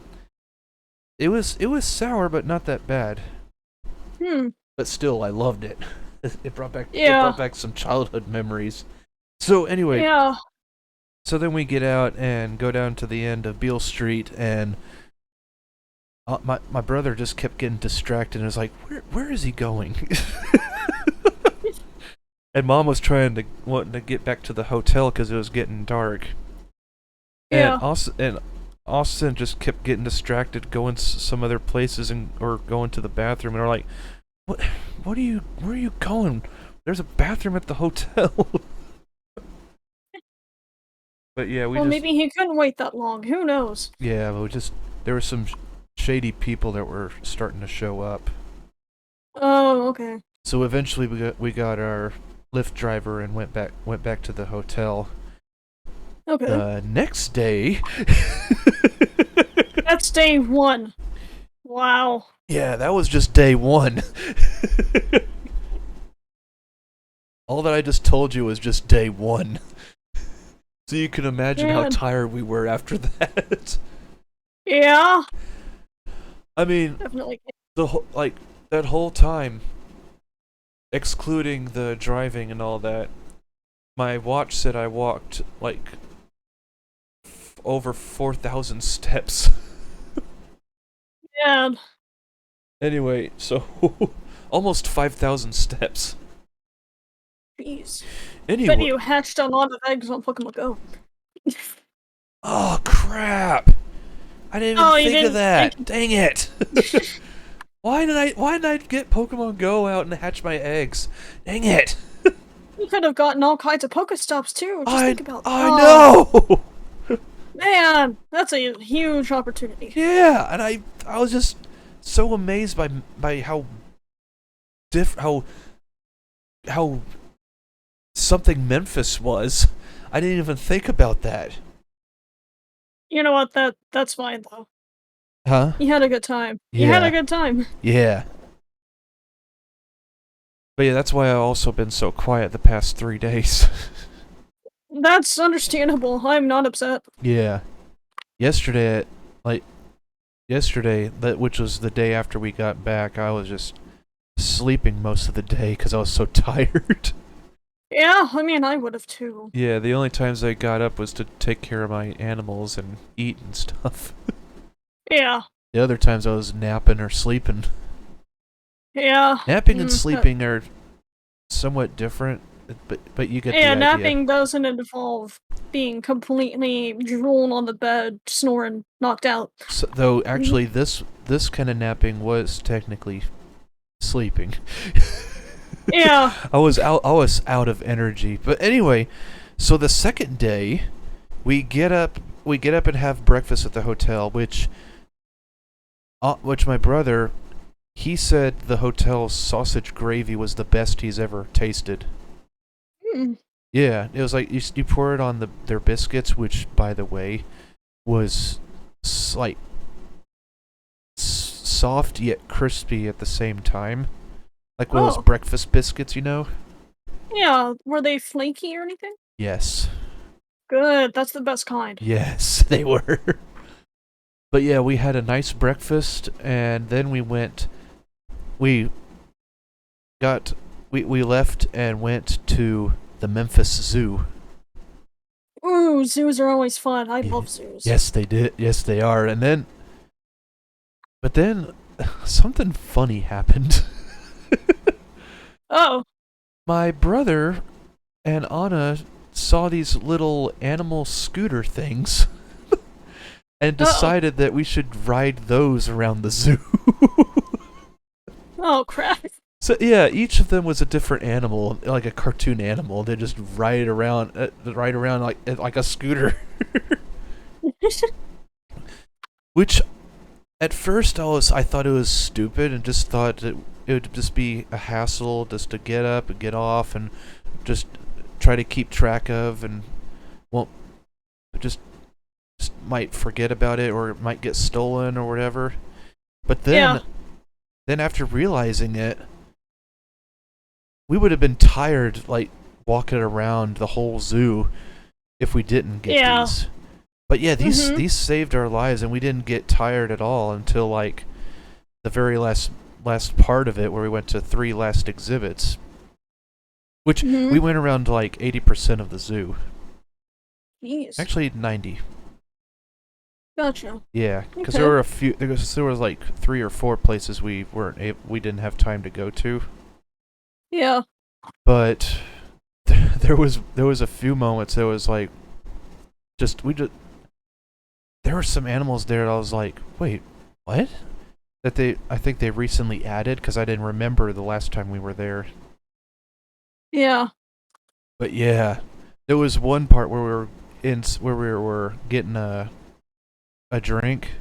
it was sour but not that bad. But still I loved it. It brought back some childhood memories. So anyway, Yeah. so then we get out and go down to the end of Beale Street, and my brother just kept getting distracted and was like, where is he going? And Mom was wanting to get back to the hotel because it was getting dark. Yeah. And Austin just kept getting distracted, going some other places or going to the bathroom, and we're like, where are you going? There's a bathroom at the hotel. But yeah, Maybe he couldn't wait that long. Who knows? Yeah, but there were some shady people that were starting to show up. Oh, okay. So eventually we got our Lyft driver and went back to the hotel. Okay. Next day. That's day 1. Wow. Yeah, that was just day 1. All that I just told you was just day 1. So you can imagine how tired we were after that. Yeah. I mean, Definitely. that whole time, excluding the driving and all that, my watch said I walked like over 4,000 steps. Yeah. Anyway, so almost 5,000 steps. Jeez. Bet Anyway, you hatched a lot of eggs on Pokemon Go. oh crap! I didn't even Oh, you think of didn't think. that. Dang it! Why did I get Pokemon Go out and hatch my eggs? Dang it! You could have gotten all kinds of Pokestops too. Just think about that. I Oh, know. man, that's a huge opportunity. Yeah, and I was just so amazed by how something Memphis was. I didn't even think about that. You know what? That's fine though. Huh? You had a good time. You had a Yeah. good time. Yeah. But yeah, that's why I've also been so quiet the past 3 days. That's understandable. I'm not upset. Yeah. Yesterday, like which was the day after we got back, I was just sleeping most of the day because I was so tired. Yeah, I mean, I would have too. Yeah, the only times I got up was to take care of my animals and eat and stuff. Yeah, The other times I was napping or sleeping. yeah. Napping and sleeping are somewhat different, but you get the Yeah, idea. napping doesn't involve being completely drooled on the bed, snoring, knocked out. So, though actually this kind of napping was technically sleeping. Yeah. I was out of energy. But anyway, so the second day we get up and have breakfast at the hotel, which my brother, he said the hotel's sausage gravy was the best he's ever tasted. Mm. Yeah, it was like you pour it on their biscuits, which by the way was like soft yet crispy at the same time. Like those Oh. breakfast biscuits, you know? Yeah, were they flaky or anything? Yes. Good, that's the best kind. Yes, they were. But yeah, we had a nice breakfast, and then we got, we left and went to the Memphis Zoo. Ooh, zoos are always fun. I love zoos. Yes, they did. Yes, they are. But then, something funny happened. Oh. My brother and Anna saw these little animal scooter things and decided that we should ride those around the zoo. Oh, crap. So yeah, each of them was a different animal, like a cartoon animal. They just ride around like a scooter. Which, at first, I thought it was stupid and just thought it would just be a hassle just to get up and get off and just try to keep track of, and won't just might forget about it, or it might get stolen or whatever. But then after realizing it, we would have been tired, like, walking around the whole zoo if we didn't get these. But yeah, these saved our lives, and we didn't get tired at all until like the very last part of it, where we went to 3 last exhibits, which we went around like 80% of the zoo. Jeez. Actually, 90. Gotcha. Yeah, because Okay. there were a few. There was like 3 or 4 places we didn't have time to go to. Yeah. But there was a few moments that was like, there were some animals there that I was like, wait, what? That I think they recently added, because I didn't remember the last time we were there. Yeah. But yeah, there was one part where we were getting a drink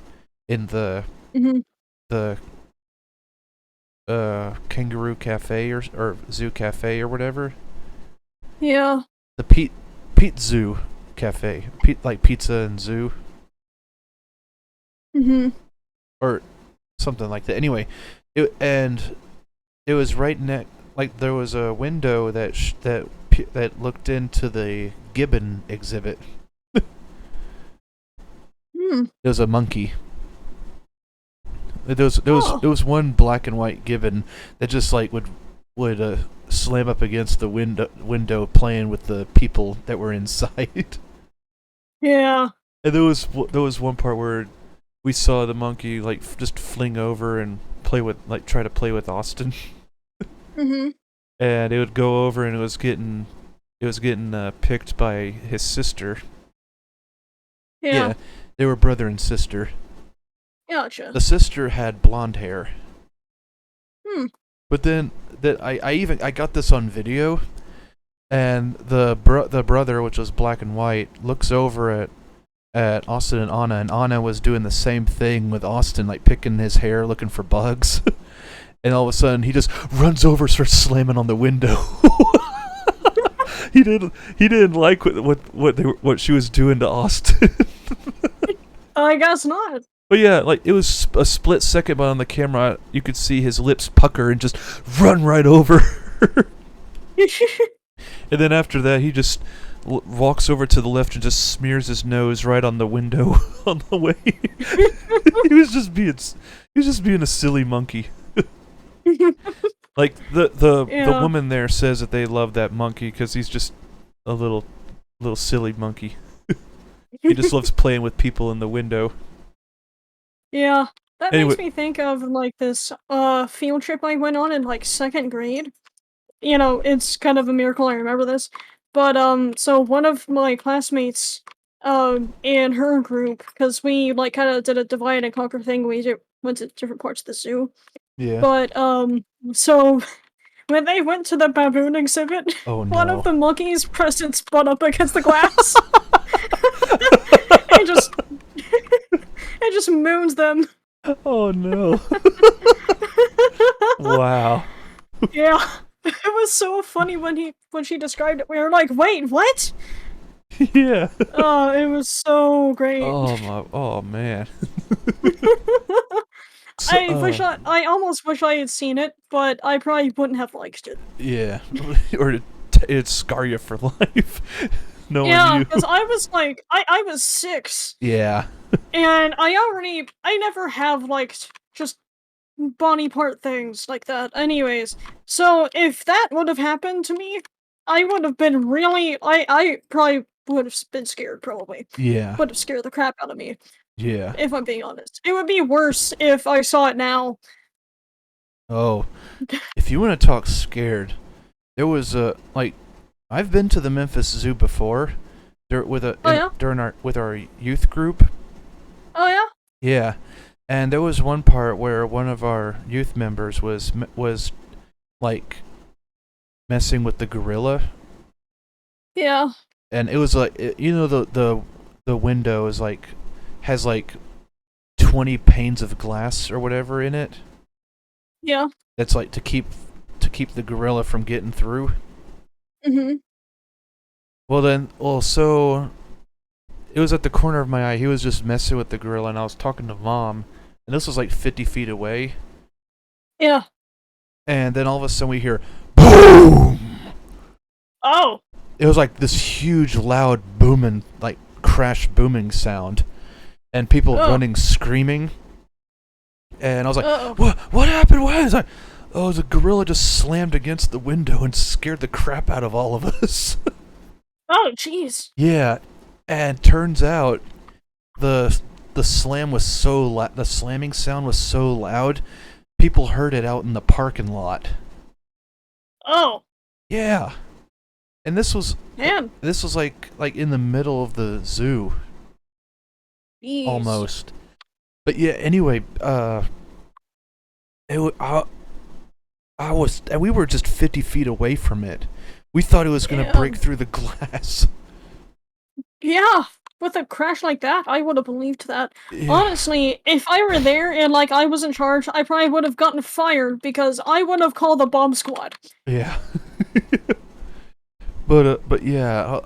in the the kangaroo cafe or zoo cafe or whatever. Yeah. The Pete Zoo cafe. Like pizza and zoo. Or something like that. Anyway, it was right next. Like there was a window that looked into the gibbon exhibit. It was a monkey. There was one black and white gibbon that just like would slam up against the window playing with the people that were inside. Yeah. And there was one part where we saw the monkey like just fling over and try to play with Austin, Mhm. and it would go over and it was getting picked by his sister. Yeah. Yeah, they were brother and sister. Gotcha. The sister had blonde hair, Hmm. but then that I got this on video, and the brother, which was black and white, looks over at Austin and Anna was doing the same thing with Austin, like picking his hair, looking for bugs. And all of a sudden, he just runs over, starts slamming on the window. He didn't like what she was doing to Austin. I guess not. But yeah, like it was a split second, but on the camera, you could see his lips pucker and just run right over. And then after that, he just walks over to the left and just smears his nose right on the window on the way. He was just being a silly monkey. Like the Yeah. woman there says that they love that monkey because he's just a little silly monkey. He just loves playing with people in the window. Yeah. That Anyway, makes me think of like this field trip I went on in like second grade. You know, it's kind of a miracle I remember this. But so one of my classmates in her group, because we like kind of did a divide and conquer thing, went to different parts of the zoo. yeah. But so when they went to the baboon exhibit, Oh one of no. the monkeys pressed its butt up against the glass and just it just moons them. Oh no. Wow. Yeah. It was so funny when she described it. We were like, "Wait, what?" Yeah. Oh, it was so great. Oh man. I almost wish I had seen it, but I probably wouldn't have liked it. Yeah. Or it'd scar you for life. Knowing Yeah, you. because I was like, I was 6, Yeah. and I never have liked just body part things like that. Anyways, so if that would have happened to me, I would have been really, I probably would have been scared. Probably Yeah. would have scared the crap out of me. Yeah. If I'm being honest, it would be worse if I saw it now. Oh, if you want to talk scared, there was I've been to the Memphis Zoo before, Oh yeah, during our youth group. oh yeah, Yeah, and there was one part where one of our youth members was like messing with the gorilla, yeah, and it was like the window is like has like 20 panes of glass or whatever in it. yeah. That's like to keep the gorilla from getting through. Mhm. So it was at the corner of my eye. He was just messing with the gorilla, and I was talking to Mom, and this was like 50 feet away. Yeah. And then all of a sudden we hear boom. Oh. It was like this huge, loud booming, like crash booming sound, and people Oh. running, screaming. And I was like, Uh-oh. What happened? What is that? Oh, the gorilla just slammed against the window and scared the crap out of all of us. Oh, jeez. Yeah, and turns out the the slamming sound was so loud, people heard it out in the parking lot. Oh, Yeah, and man. this was like in the middle of the zoo Jeez. almost. But yeah, anyway, we were just 50 feet away from it. We thought it was gonna Yeah. break through the glass. Yeah. With a crash like that, I would have believed that. Yeah. Honestly, if I were there and like I was in charge, I probably would have gotten fired because I would have called the bomb squad. Yeah. But yeah,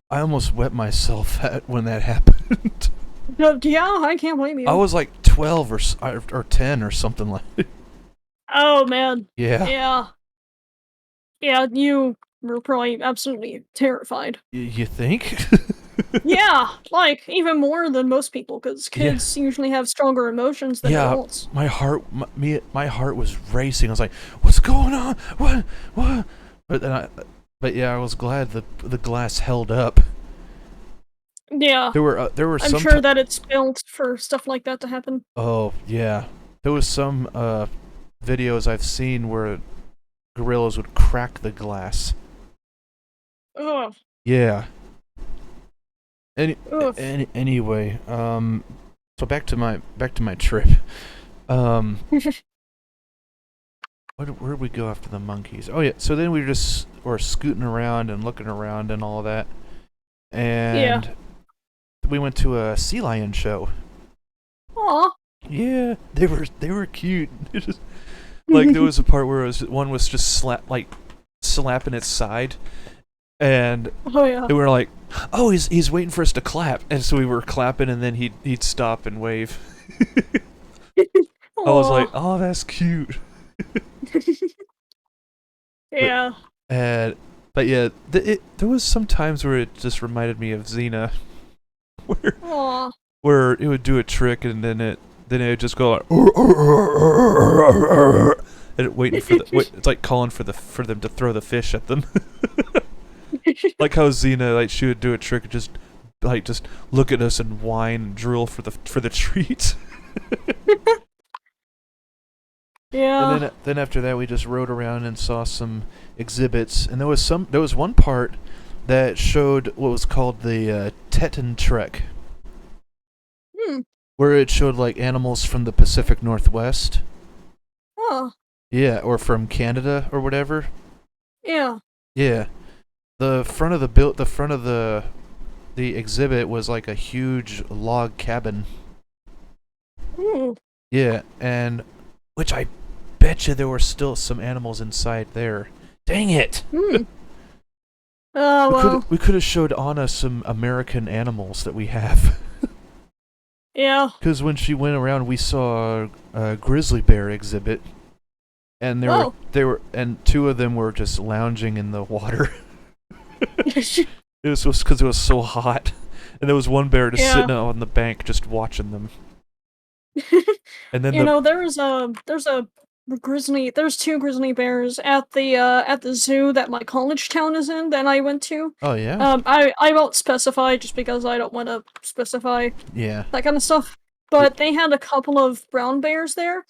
I almost wet myself when that happened. Yeah, I can't blame you. I was like 12 or 10 or something like. Oh man. Yeah. Yeah. Yeah, you were probably absolutely terrified. You think? Yeah, like even more than most people, because Yeah. kids usually have stronger emotions than Yeah. adults. My heart was racing. I was like, "What's going on? What?" But yeah, I was glad the glass held up. Yeah, There were I'm some. sure that it's built for stuff like that to happen. Oh yeah. there was some videos I've seen where gorillas would crack the glass. Ugh. Yeah. Any, Oof. anyway, so back to my trip. Um, where did we go after the monkeys? Oh yeah, so then we just were scooting around and looking around and all that, Yeah. and we went to a sea lion show. Aw. Yeah, they were cute. Like there was a part where one was just slapping its side, and Oh yeah. they were like, "Oh, he's waiting for us to clap," and so we were clapping, and then he'd stop and wave. I was like, Aw. "Oh, that's cute." But Yeah. and but yeah, there was some times where it just reminded me of Xena, where Aw. where it would do a trick and then it would just go like, and it waiting for it's like calling for them to throw the fish at them. Like how Xena, like she would do a trick and just look at us and whine and drool for the treat. And Yeah. then after that we just rode around and saw some exhibits, and there was one part that showed what was called the Teton Trek, Hmm. where it showed like animals from the Pacific Northwest. Oh. Yeah, or from Canada or whatever. Yeah. Yeah. The front of the exhibit was like a huge log cabin. Hmm. Yeah, and which I bet you there were still some animals inside there. Dang it. Hmm. Oh well. We could have showed Anna some American animals that we have. Yeah. Cuz when she went around we saw a grizzly bear exhibit, and Oh. and two of them were just lounging in the water. It was just because it was so hot, and there was one bear just Yeah. sitting out on the bank just watching them. And then there's two grizzly bears at the zoo that my college town is in that I went to. oh yeah, I won't specify just because I don't want to specify yeah. that kind of stuff. Y- But they had a couple of brown bears there,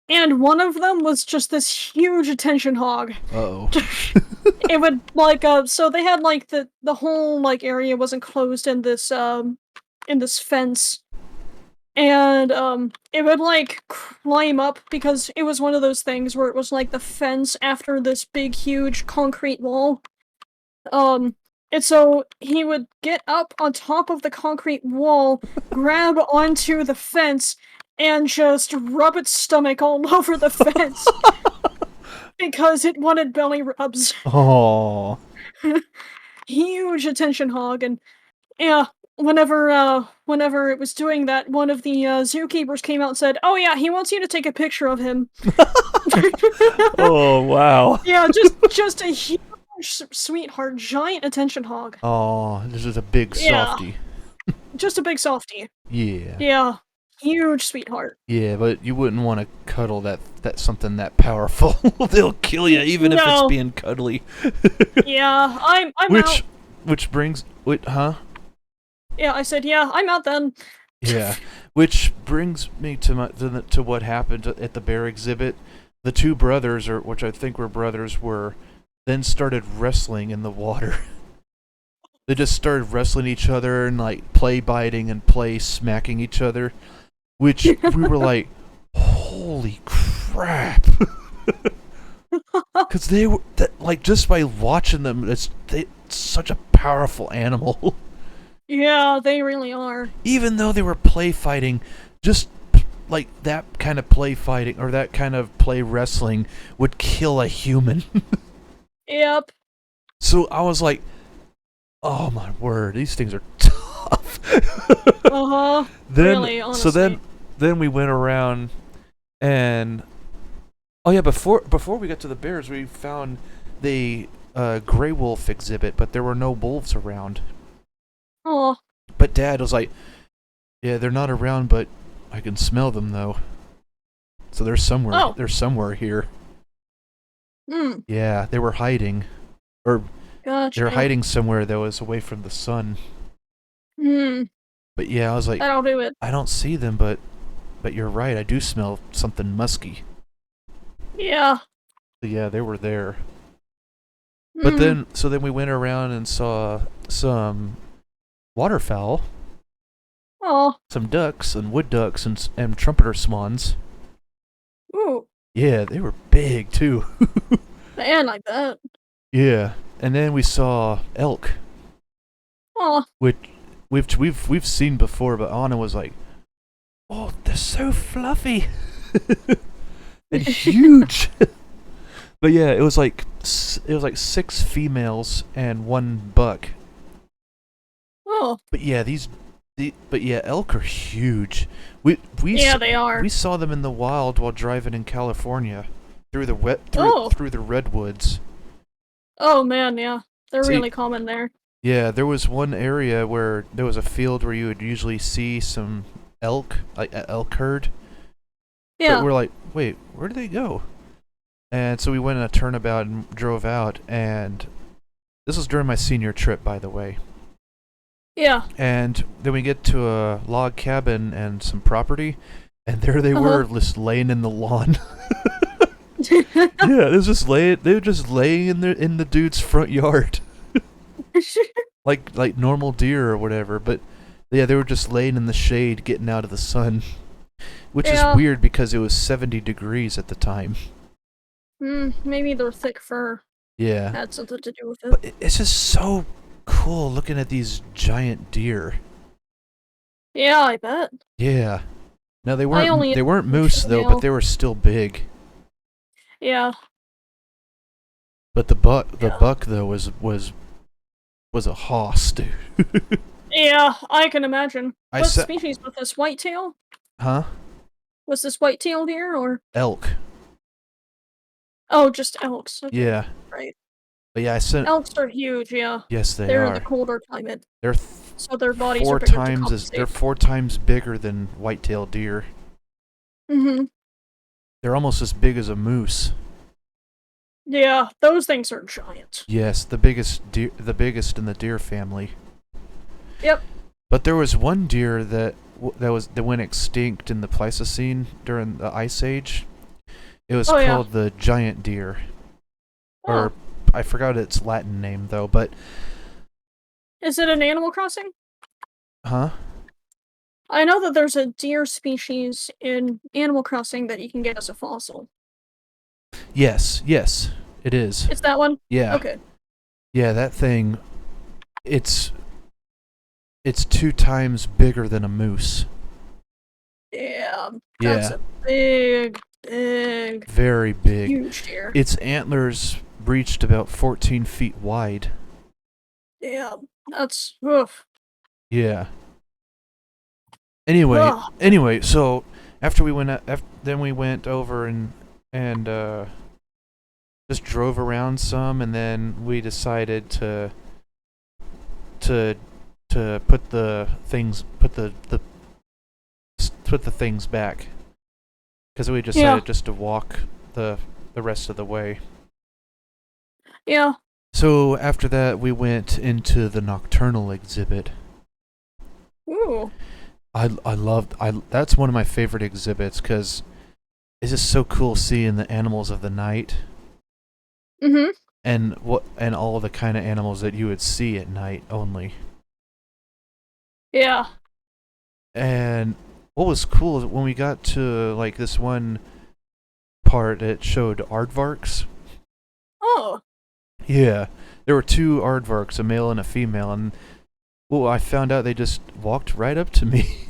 and one of them was just this huge attention hog. Uh-oh. It would so they had like the whole like area was enclosed in this fence, and it would like climb up because it was one of those things where it was like the fence after this big huge concrete wall. um and so he would get up on top of the concrete wall, grab onto the fence, and just rub its stomach all over the fence because it wanted belly rubs. Oh. Huge attention hog. And yeah, whenever it was doing that, one of the zookeepers came out and said, "Oh yeah, he wants you to take a picture of him." Oh wow. Yeah, just a huge sweetheart, giant attention hog. Oh, this is a big Yeah, softy. just a big softie. Yeah. Yeah, huge sweetheart. Yeah, but you wouldn't want to cuddle that something that powerful. They'll kill you even if it's No, being cuddly. yeah, I'm out. which which brings wait, huh? Yeah, I said, yeah, I'm out then. Yeah, which brings me to what happened at the bear exhibit. The two brothers, or which I think were brothers, were then started wrestling in the water. They just started wrestling each other and like play biting and play smacking each other, which we were like, "Holy crap!" Because they were like just by watching them, it's such a powerful animal. Yeah, they really are. Even though they were play fighting, just like that kind of play fighting or that kind of play wrestling would kill a human. Yep. So I was like, oh my word, these things are tough. Uh-huh. then Really, so honestly. then we went around and oh yeah, before we got to the bears, we found the gray wolf exhibit, but there were no wolves around. Oh. But Dad was like, yeah, they're not around, but I can smell them though. So they're somewhere. Oh. They're somewhere here. Hmm. Yeah, they were hiding, or they're Gotcha. hiding somewhere that was away from the sun. Hmm. But yeah, I was like, That'll do it. I don't see them, but but you're right. I do smell something musky. Yeah. But yeah, they were there. But Mm. then we went around and saw some waterfowl, Oh. some ducks and wood ducks and trumpeter swans. Ooh. Yeah, they were big too. Man, like that. Yeah, and then we saw elk, Oh. which we've seen before, but Anna was like, "Oh, they're so fluffy and huge." But yeah, it was like 6 females and 1 buck. Oh. But yeah, but yeah, elk are huge. Yeah, they are. We saw them in the wild while driving in California through the Oh. through the redwoods. Oh man, yeah. They're See, really common there. yeah, there was one area where there was a field where you would usually see some elk, like an elk herd. But Yeah. we're like, wait, where did they go? And so we went in a turnabout and drove out, and this was during my senior trip, by the way. Yeah. And then we get to a log cabin and some property, and there they Uh-huh. were, just laying in the lawn. Yeah, they were just laying in the dude's front yard, like normal deer or whatever. But yeah, they were just laying in the shade, getting out of the sun, which is Yeah. weird because it was 70 degrees at the time. Maybe their thick fur Yeah, had something to do with it. but it's just so cool looking at these giant deer. Yeah, I bet. Yeah. No, I only they weren't ate moose though, but chainmail. they were still big. Yeah. But the Yeah. buck though was a hoss, dude. Yeah, I can imagine. I What said, species was this whitetail? huh? Was this whitetail deer or Elk. oh, just elks. Okay. Yeah. Right. But yeah, I said Elks are huge, yeah. yes, they They're in the are. colder climate, They're so their bodies are bigger to they're compensate. 4 times bigger than white-tailed deer. Mhm. They're almost as big as a moose. Yeah, those things are giant. Yes, the biggest in the deer family. Yep. But there was one deer that went extinct in the Pleistocene during the Ice Age. It was Oh yeah. called the giant deer, Oh. or I forgot its Latin name though. But Is it an Animal Crossing? huh? I know that there's a deer species in Animal Crossing that you can get as a fossil. Yes, yes, it is. It's that one? Yeah, Okay. yeah. That thing, it's 2 times bigger than a moose. Yeah. That's Yeah, a big, very big. huge deer. Its antlers reached about 14 feet wide. Yeah. That's oof. Yeah. Ugh. Anyway, so after we went, then we went over and just drove around some, and then we decided to put the things put the things back because we decided Yeah. just to walk the rest of the way. Yeah. So after that, we went into the nocturnal exhibit. Ooh. I loved that's one of my favorite exhibits because it's just so cool seeing the animals of the night Mhm. and all the kind of animals that you would see at night only. Yeah. And what was cool is when we got to like this one part, it showed aardvarks. Oh. Yeah, there were 2 aardvarks, a male and a female, and well, I found out they just walked right up to me.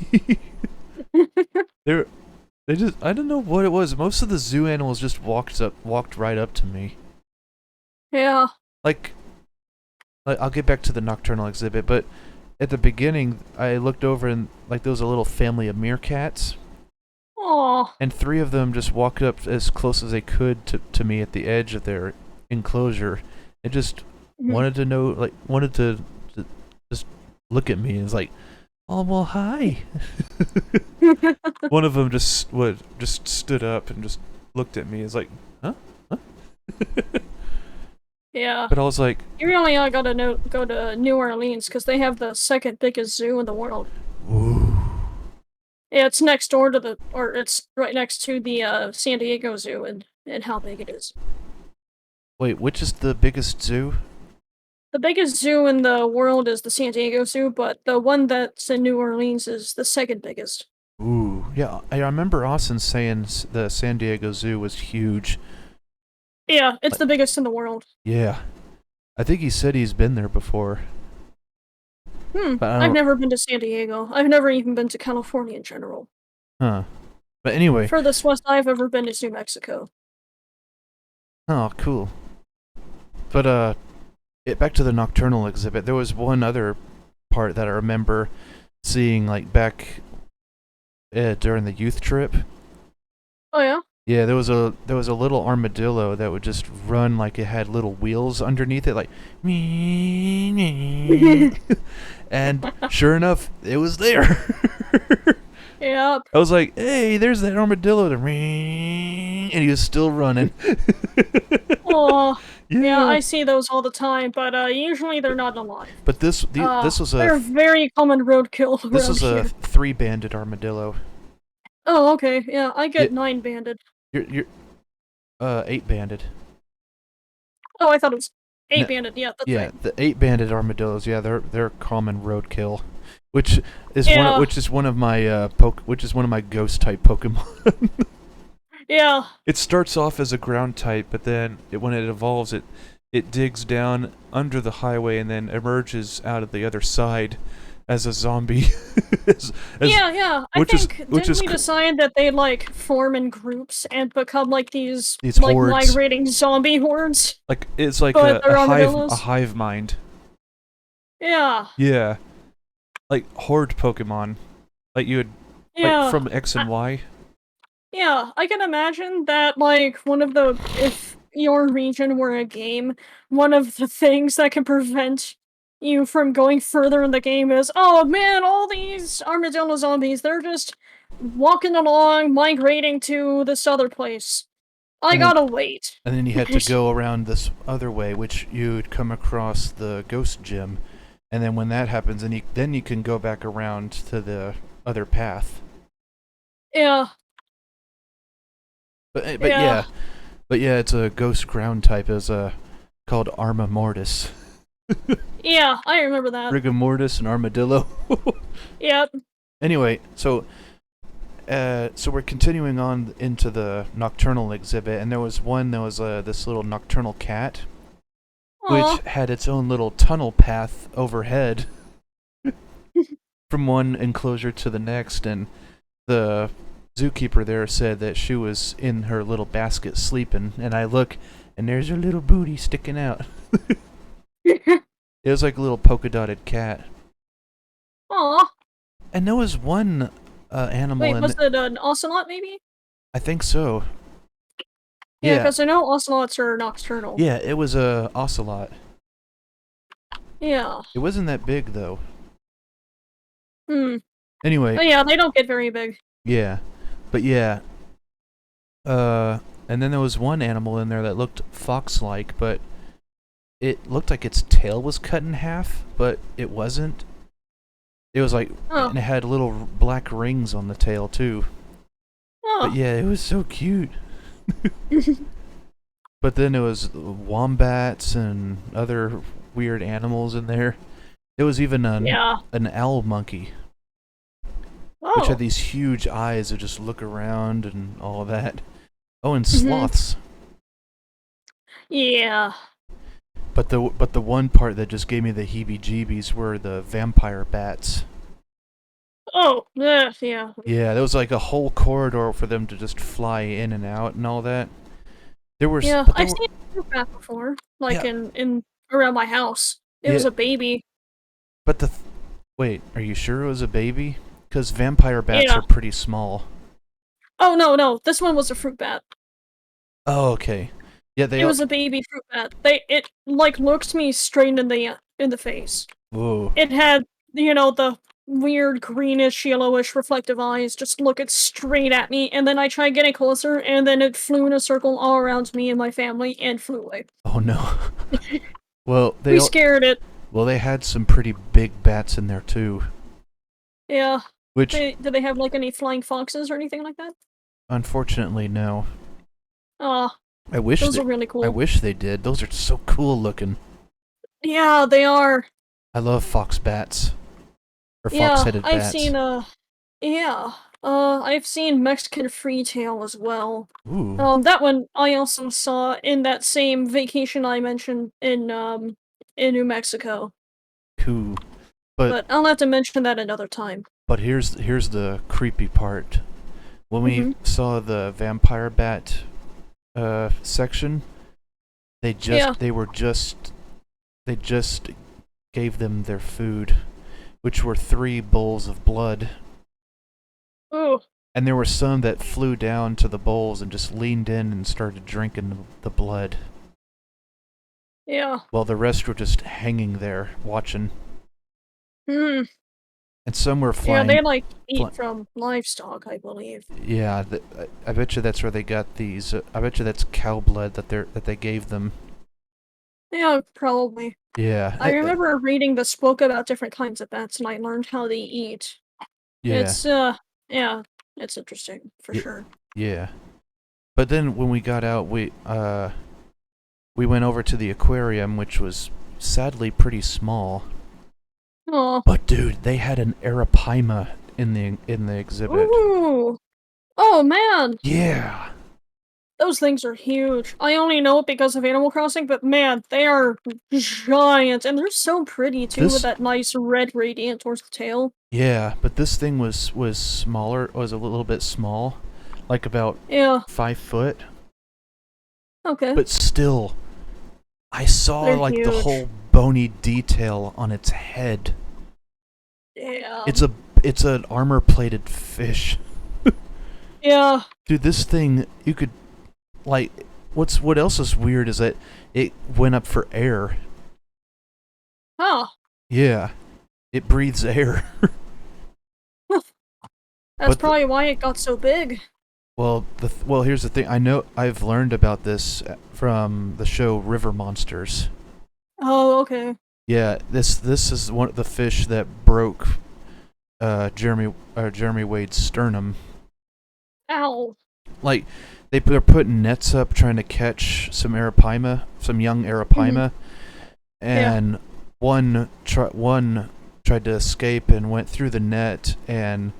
They're they just I don't know what it was. Most of the zoo animals just walked right up to me. Yeah. Like I'll get back to the nocturnal exhibit, but at the beginning I looked over and like there was a little family of meerkats, Aw. and 3 of them just walked up as close as they could to me at the edge of their enclosure and just Mhm. wanted to just look at me and was like, "Oh, well, hi." One of them just stood up and just looked at me. It's like, "Huh? Huh?" Yeah. But I was like, You really gotta go to New Orleans because they have the second biggest zoo in the world. "Ooh." Yeah, it's next door to or it's right next to the San Diego Zoo, and how big it is. Wait, which is the biggest zoo? The biggest zoo in the world is the San Diego Zoo, but the one that's in New Orleans is the second biggest. Ooh, yeah, I remember Austin saying the San Diego Zoo was huge. Yeah, it's Like, the biggest in the world. yeah, I think he said he's been there before, but I I've don't. never been to San Diego. I've never even been to California in general. Huh. But anyway, Furthest west I've ever been is New Mexico. oh, cool. But back to the nocturnal exhibit. There was one other part that I remember seeing, like back during the youth trip. Oh yeah? Yeah, there was a little armadillo that would just run like it had little wheels underneath it, like me, me. And sure enough, it was there. Yep. I was like, "Hey, there's that armadillo," and he was still running. Oh, yeah, Yeah, I see those all the time, but usually they're not alive. but They're very common roadkill this around was a here. three-banded armadillo. Oh, okay, yeah, I Yeah, get 9-banded. you're eight-banded. Oh, I thought it was No, 8-banded, yeah, that's yeah, right. the eight-banded armadillos. Yeah, they're common roadkill, which Yeah, which is one of my ghost type Pokemon. yeah, It starts off as a ground type, but then when it evolves, it digs down under the highway and then emerges out of the other side as a zombie. as, as yeah, I which is think which didn't is we decide that they, like, form in groups and become, like, these, these like, hordes. migrating zombie hordes? Like it's like But they're a armadillos? hive mind. Yeah, Yeah, like horde Pokemon. Like you would like yeah. from X and Y. Yeah, I can imagine that, like, if your region were a game, one of the things that can prevent you from going further in the game is, oh man, all these armadillo zombies, they're just walking along, migrating to this other place. I And then gotta wait. you had to go around this other way, which you'd come across the ghost gym, and then when that happens, then you can go back around to the other path. Yeah, But yeah, yeah, it's a ghost ground type is called Arma Mortis, yeah, I remember that. Rigor Mortis, and Armadillo. Yep. Anyway, so we're continuing on into the nocturnal exhibit, and there was this little nocturnal cat, which Aw. had its own little tunnel path overhead from one enclosure to the next, and the zookeeper there said that she was in her little basket sleeping, and I look, and there's her little booty sticking out. It was like a little polka dotted cat. Aw. And there was one animal Wait, in. was it an ocelot, maybe? I think so. Yeah, Yeah, because I know ocelots are nocturnal. yeah, it was a ocelot. Yeah. It wasn't that big though. Hmm. Anyway, Oh yeah, they don't get very big. yeah, but yeah, and then there was one animal in there that looked fox-like, but it looked like its tail was cut in half, but it wasn't. It was like, Oh. and it had little black rings on the tail too. But Oh. yeah, it was so cute. But then there was wombats and other weird animals in there. There was even Yeah. an owl monkey, which had Oh. these huge eyes that just look around and all of that. Oh, and Mhm. sloths. Yeah. But the one part that just gave me the heebie-jeebies were the vampire bats. Oh. Yeah. Yeah. Yeah, there was like a whole corridor for them to just fly in and out and all that. Yeah. But there I've were, seen a fruit bat before, like yeah, in around my house. It yeah. was a baby. But wait, are you sure it was a baby? Because vampire bats Yeah. are pretty small. Oh no, no. This one was a fruit bat. Oh, okay. Yeah, they It all. was a baby fruit bat. It like looked me straight in the face. Whoa. It had, the weird greenish, yellowish reflective eyes just looking straight at me, and then I tried getting closer, and then it flew in a circle all around me and my family and flew away. Oh no. Well, We scared it. they had some pretty big bats in there too. Yeah. Which, Do they have like any flying foxes or anything like that? unfortunately, no. Ah, I wish those that are really I cool. wish they did. Those are so cool looking. Yeah, they are. I love fox bats or Yeah, fox-headed I've bats. seen yeah. I've seen Mexican freetail as well. Ooh, That one I also saw in that same vacation I mentioned in New Mexico. cool. But But I'll have to mention that another time. here's the creepy part. When we Mm-hmm. saw the vampire bat section, Yeah. they just gave them their food, which were 3 bowls of blood. Ooh. And there were some that flew down to the bowls and just leaned in and started drinking the blood, Yeah. while the rest were just hanging there watching. Hmm. And some were Yeah, they flying. like eat from livestock, I believe. Yeah, I bet you that's where they got these. I bet you that's cow blood that they gave them. Yeah, probably. Yeah, I remember reading this book about different kinds of bats and I learned how they eat. yeah, It's yeah, it's interesting for yeah, sure. yeah. But then when we got out, we went over to the aquarium, which was sadly pretty small. Oh. But dude, they had an arapaima in the exhibit. Ooh. Oh man, Yeah, those things are huge. I only know it because of Animal Crossing, but man, they are giant and they're so pretty too with this that nice red gradient towards the tail. yeah, but this thing was smaller. Was a little bit small, like about Yeah, 5 foot. okay. But still, I saw They're like the huge. whole bony detail on its head. Yeah. It's a it's an armor plated fish. Yeah. Dude, this thing you could like what else is weird is that it went up for air. Huh. Yeah, it breathes air. That's but probably why it got so big. well here's the thing. I know I've learned about this from the show River Monsters. Oh, okay. Yeah, this is one of the fish that broke Jeremy Wade's sternum. Ow. Like they're putting nets up trying to catch some arapaima, some young Mhm. arapaima, Yeah. and one tried to escape and went through the net, and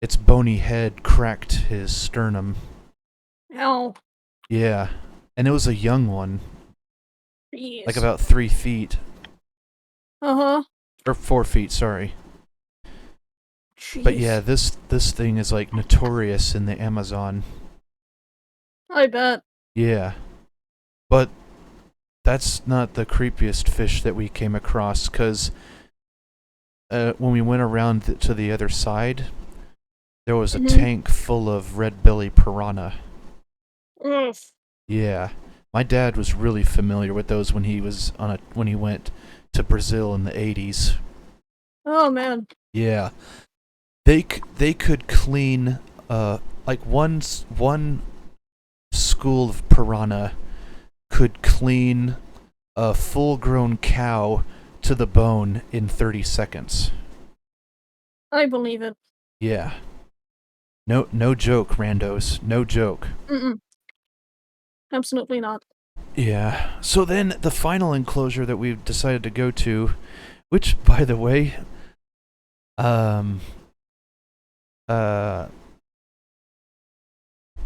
its bony head cracked his sternum. Ow. Yeah, and it was a young one, like Jeez. about 3 feet Uh-huh. or 4 feet. Sorry, but yeah, Jeez. this thing is like notorious in the Amazon. I bet. Yeah, but that's not the creepiest fish that we came across, because when we went around to the other side, there was a Mhm. tank full of red belly piranha. Oof. Yeah, my dad was really familiar with those when he went to Brazil in the 80s. Oh man. Yeah, they could clean like one school of piranha could clean a full-grown cow to the bone in 30 seconds. I believe it. Yeah. No joke, randos. No joke. Mm-mm. Absolutely not. Yeah. So then the final enclosure that we've decided to go to, which by the way, um uh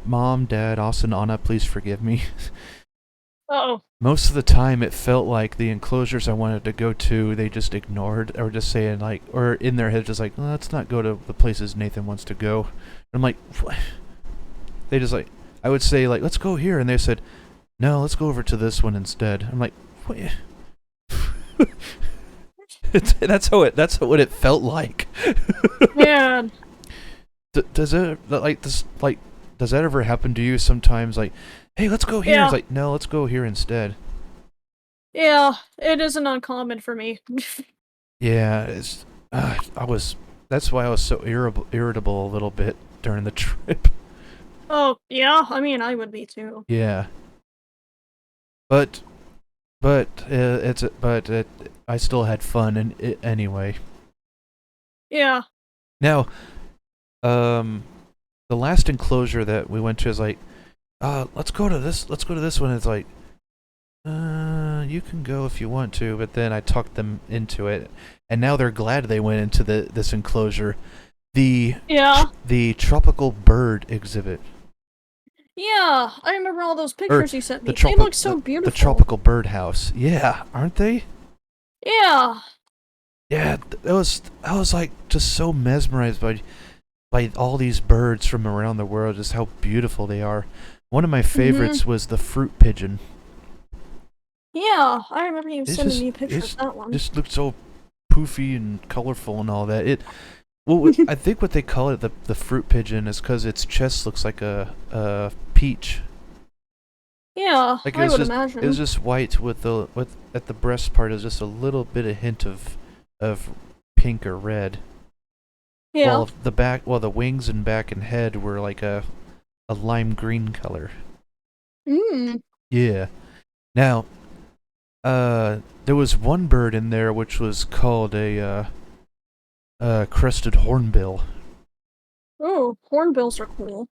Mom, Dad, Austin, Anna, please forgive me. Uh-oh. Most of the time it felt like the enclosures I wanted to go to, they just ignored, or just saying like, or in their head just like, well, let's not go to the places Nathan wants to go. And I'm like, what? They just like, I would say like, let's go here, and they said, no, let's go over to this one instead. I'm like, what? That's what it felt like. Man. Does it like this like does that ever happen to you sometimes? Like, hey, let's go here. It's Yeah. like, no, let's go here instead. Yeah. It isn't uncommon for me. Yeah, it's I was that's why I was so irritable a little bit during the trip. Oh, yeah. I mean, I would be too. Yeah, but I still had fun and anyway. Yeah. Now, Um, the last enclosure that we went to is like, let's go to this. Let's go to this one. It's like, you can go if you want to, but then I talked them into it, and now they're glad they went into this enclosure. The Yeah. the tropical bird exhibit, Yeah, I remember all those or pictures you sent the me. They look so the beautiful. tropical birdhouse. Yeah, aren't they? Yeah. Yeah, I was like just so mesmerized by all these birds from around the world, just how beautiful they are. One of my Mhm. favorites was the fruit pigeon. Yeah, I remember you It's sending just me a picture of it's that one. just looked so poofy and colorful and all that. I think what they call it the fruit pigeon is because its chest looks like a peach. Yeah, Like I would it was imagine. just white with at the breast part is just a little bit of hint of pink or red. Yeah. While the wings and back and head were like a lime green color. Mm. Yeah. Now, there was one bird in there which was called crested hornbill. Oh, hornbills are cool.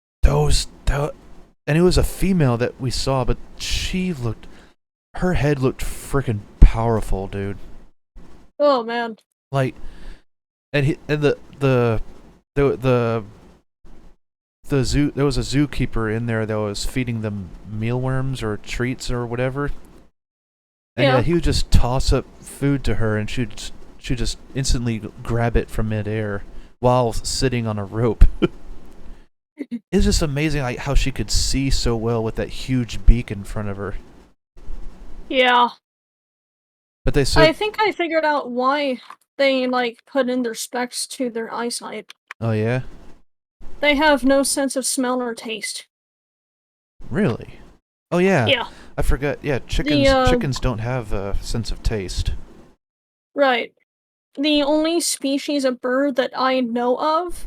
And it was a female that we saw, but her head looked freaking powerful, dude. Oh man. Like, and the there was a zookeeper in there that was feeding them mealworms or treats or whatever. And yeah, Yeah. he would just toss up food to her, and she'd just instantly grab it from midair while sitting on a rope. It's just amazing like how she could see so well with that huge beak in front of her. Yeah. But they said, I think I figured out why they like put in their specs to their eyesight. "Oh yeah, They have no sense of smell or taste. really? Oh yeah, Yeah. I forgot. Yeah, The chickens don't have a sense of taste. right. The only species of bird that I know of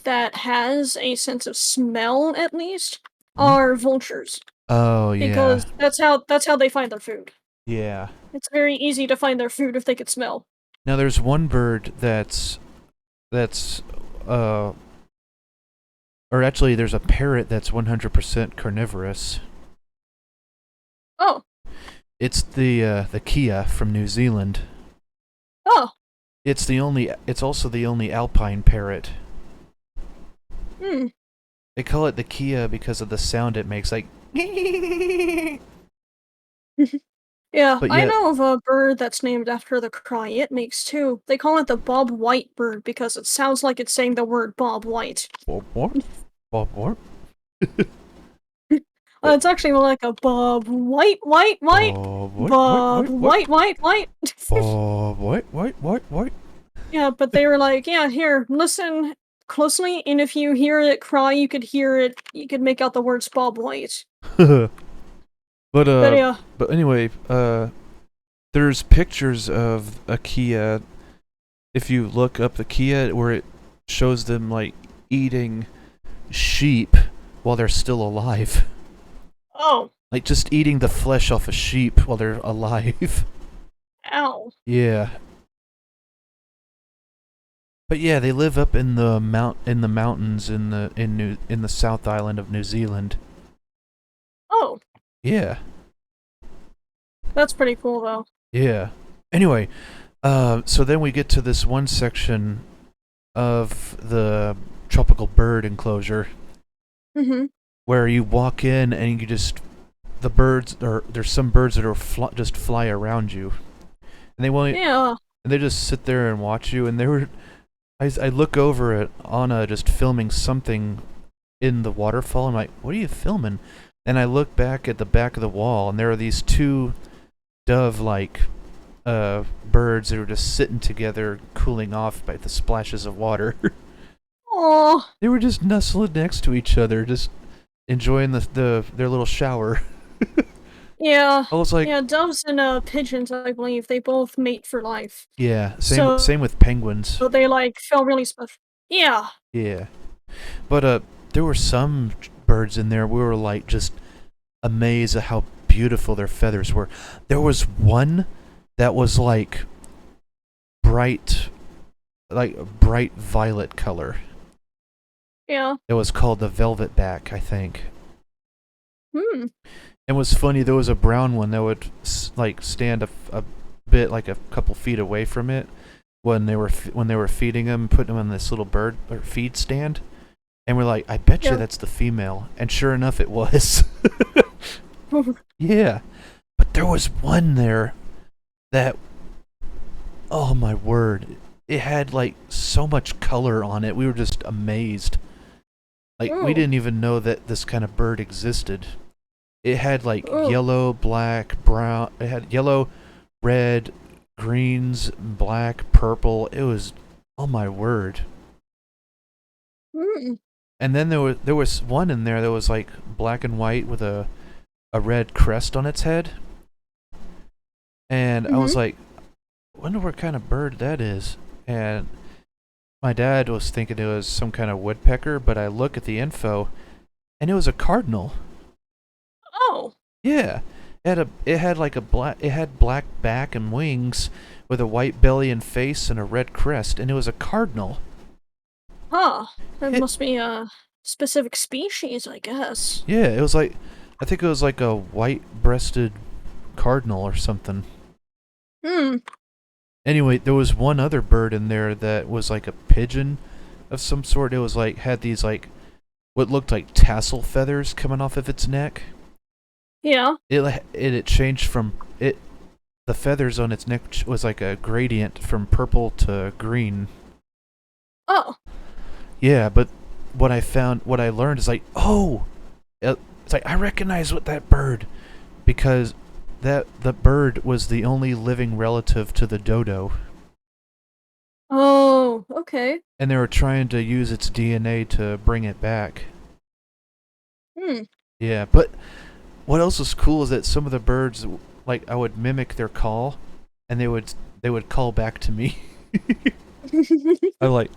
that has a sense of smell at least Hmm? are vultures Oh yeah, because that's how they find their food. yeah. It's very easy to find their food if they could smell. Now there's one bird that's uh, or actually there's a parrot that's 100% carnivorous. Oh. It's the Kia from New Zealand. Oh. It's also the only alpine parrot. Hmm. They call it the Kia because of the sound it makes, like. Yeah, But I yeah, know of a bird that's named after the cry it makes too. They call it the Bob White bird because it sounds like it's saying the word Bob White. Bob what? Bob what? But It's actually more like a Bob White, White, White, Bob Bob White, White, White. Bob what? Yeah, but they were like, yeah, here, listen closely, and if you hear it cry, you could hear it. You could make out the words Bob White. but But yeah, anyway, there's pictures of a Kia. If you look up the Kia, where it shows them like eating sheep while they're still alive. oh, Like just eating the flesh off a sheep while they're alive. ow, Yeah. But yeah, they live up in the mountains in the South Island of New Zealand. oh, Yeah. that's pretty cool though. Yeah. Anyway, so then we get to this one section of the tropical bird enclosure Mm-hmm. where you walk in and you just the birds or there's some birds that are just fly around you, and they won't Yeah. and they just sit there and watch you. And I look over at Anna just filming something in the waterfall. I'm like, what are you filming? And I look back at the back of the wall, and there are these two dove-like birds that were just sitting together, cooling off by the splashes of water. Oh. They were just nestling next to each other, just enjoying their little shower. Yeah. I was like, Yeah, doves and pigeons, I believe, they both mate for life. yeah, So same with penguins. they like feel really special. Yeah. Yeah, but there were some birds in there. We were like just amazed at how beautiful their feathers were. There was one that was bright, like bright violet color. Yeah. It was called the velvet back, I think. Hmm. It was funny. There was a brown one that would like stand a bit, like a couple feet away from it when they were feeding him, putting him on this little bird or feed stand. And we're like, I bet you Yeah. that's the female. And sure enough, it was. Yeah. But there was one there that, oh my word, it had like so much color on it. We were just amazed. Like, we Oh. didn't even know that this kind of bird existed. It had like Oh. yellow, black, brown. It had yellow, red, greens, black, purple. It was, oh my word. Hmm. And then there was one in there that was like black and white with a red crest on its head. And I was Mhm. like, wonder what kind of bird that is. And my dad was thinking it was some kind of woodpecker, but I look at the info and it was a cardinal. Oh. Yeah. It had black back and wings with a white belly and face and a red crest, and it was a cardinal. Huh. That It, must be a specific species, I guess. yeah, it was like, I think it was like a white-breasted cardinal or something. Hmm. Anyway, there was one other bird in there that was like a pigeon of some sort. It was like had these like what looked like tassel feathers coming off of its neck. Yeah. It changed from it. The feathers on its neck was like a gradient from purple to green. Oh. Yeah, but what I learned is like, oh, it's like I recognize what that bird because that the bird was the only living relative to the dodo, Oh. Okay. and they were trying to use its DNA to bring it back. Hmm. Yeah, but what else was cool is that some of the birds, like I would mimic their call, and they would call back to me. I like,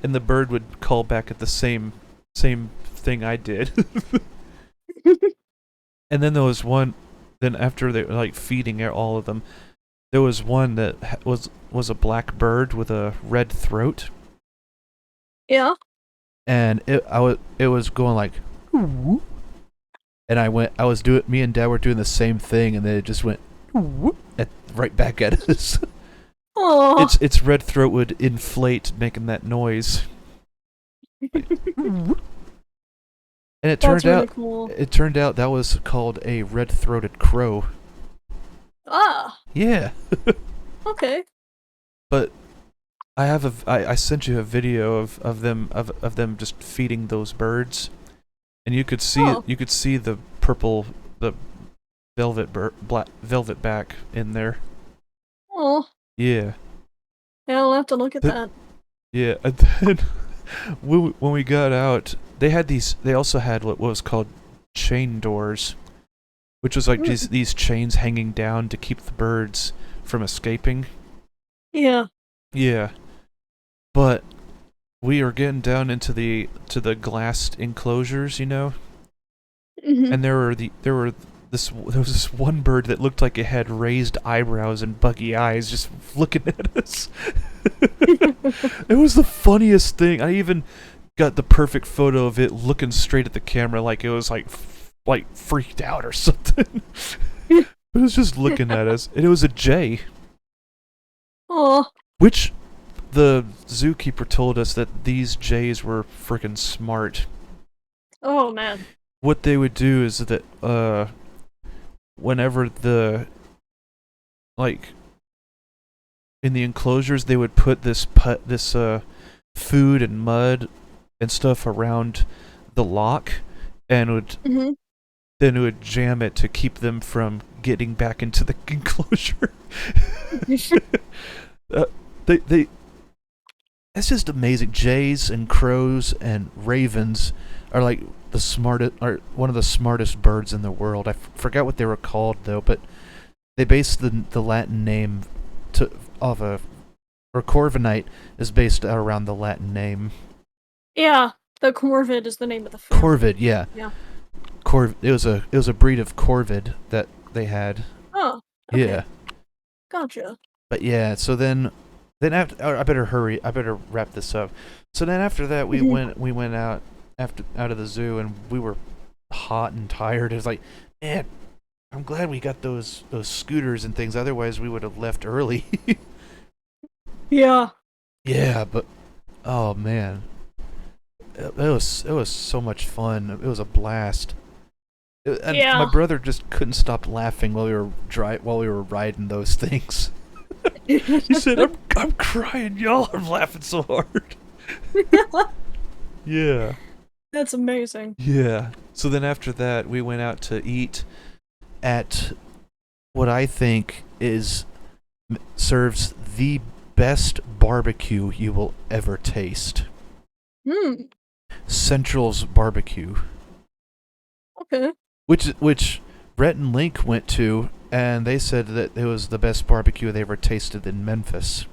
and the bird would call back at the same thing I did. And then there was one. Then after they were like feeding all of them, there was one that was a black bird with a red throat, Yeah. and it was going like, and I was doing me and Dad were doing the same thing, and then it just went right back at us. Oh. Its red throat would inflate, making that noise. Like, and That's really cool. it turned out that was called a red-throated crow. Ah. Yeah, Okay. but I sent you a video of them just feeding those birds, and Oh. you could see the purple the black velvet back in there. Oh. Yeah. Yeah, I'll have to look at The, that. yeah, and then when we got out, they also had what was called chain doors, which was like Hmm. these chains hanging down to keep the birds from escaping. Yeah. Yeah. But we are getting down into the glassed enclosures, you know? Mhm. And there was this one bird that looked like it had raised eyebrows and buggy eyes just looking at us. It was the funniest thing. I even got the perfect photo of it looking straight at the camera like it was like freaked out or something. It was just looking at us, and it was a jay, Oh. which the zookeeper told us that these jays were freaking smart. Oh man. What they would do is that whenever the like in the enclosures they would put this food and mud and stuff around the lock and would Mhm. then it would jam it to keep them from getting back into the enclosure. uh, they it's just amazing. Jays and crows and ravens are like are one of the smartest birds in the world. I forgot what they were called though, but they based the Latin name to off a or corviknight is based around the Latin name. Yeah, the corvid is the name of the family. Corvid, yeah. Yeah. It was a breed of corvid that they had. Oh, Yeah. okay. Gotcha. But yeah, so then then after, I better hurry. I better wrap this up. So then after that, we went out out of the zoo, and we were hot and tired. It was like, man, I'm glad we got those scooters and things. Otherwise, we would have left early. Yeah. Yeah, but oh man, it was so much fun. It was a blast. And my Yeah. brother just couldn't stop laughing while we were riding those things. He said, "I'm crying, y'all. I'm laughing so hard." Yeah. That's amazing. Yeah. So then after that, we went out to eat at what I think serves the best barbecue you will ever taste. Hmm. Central's Barbecue, Okay. which Rhett and Link went to, and they said that it was the best barbecue they ever tasted in Memphis.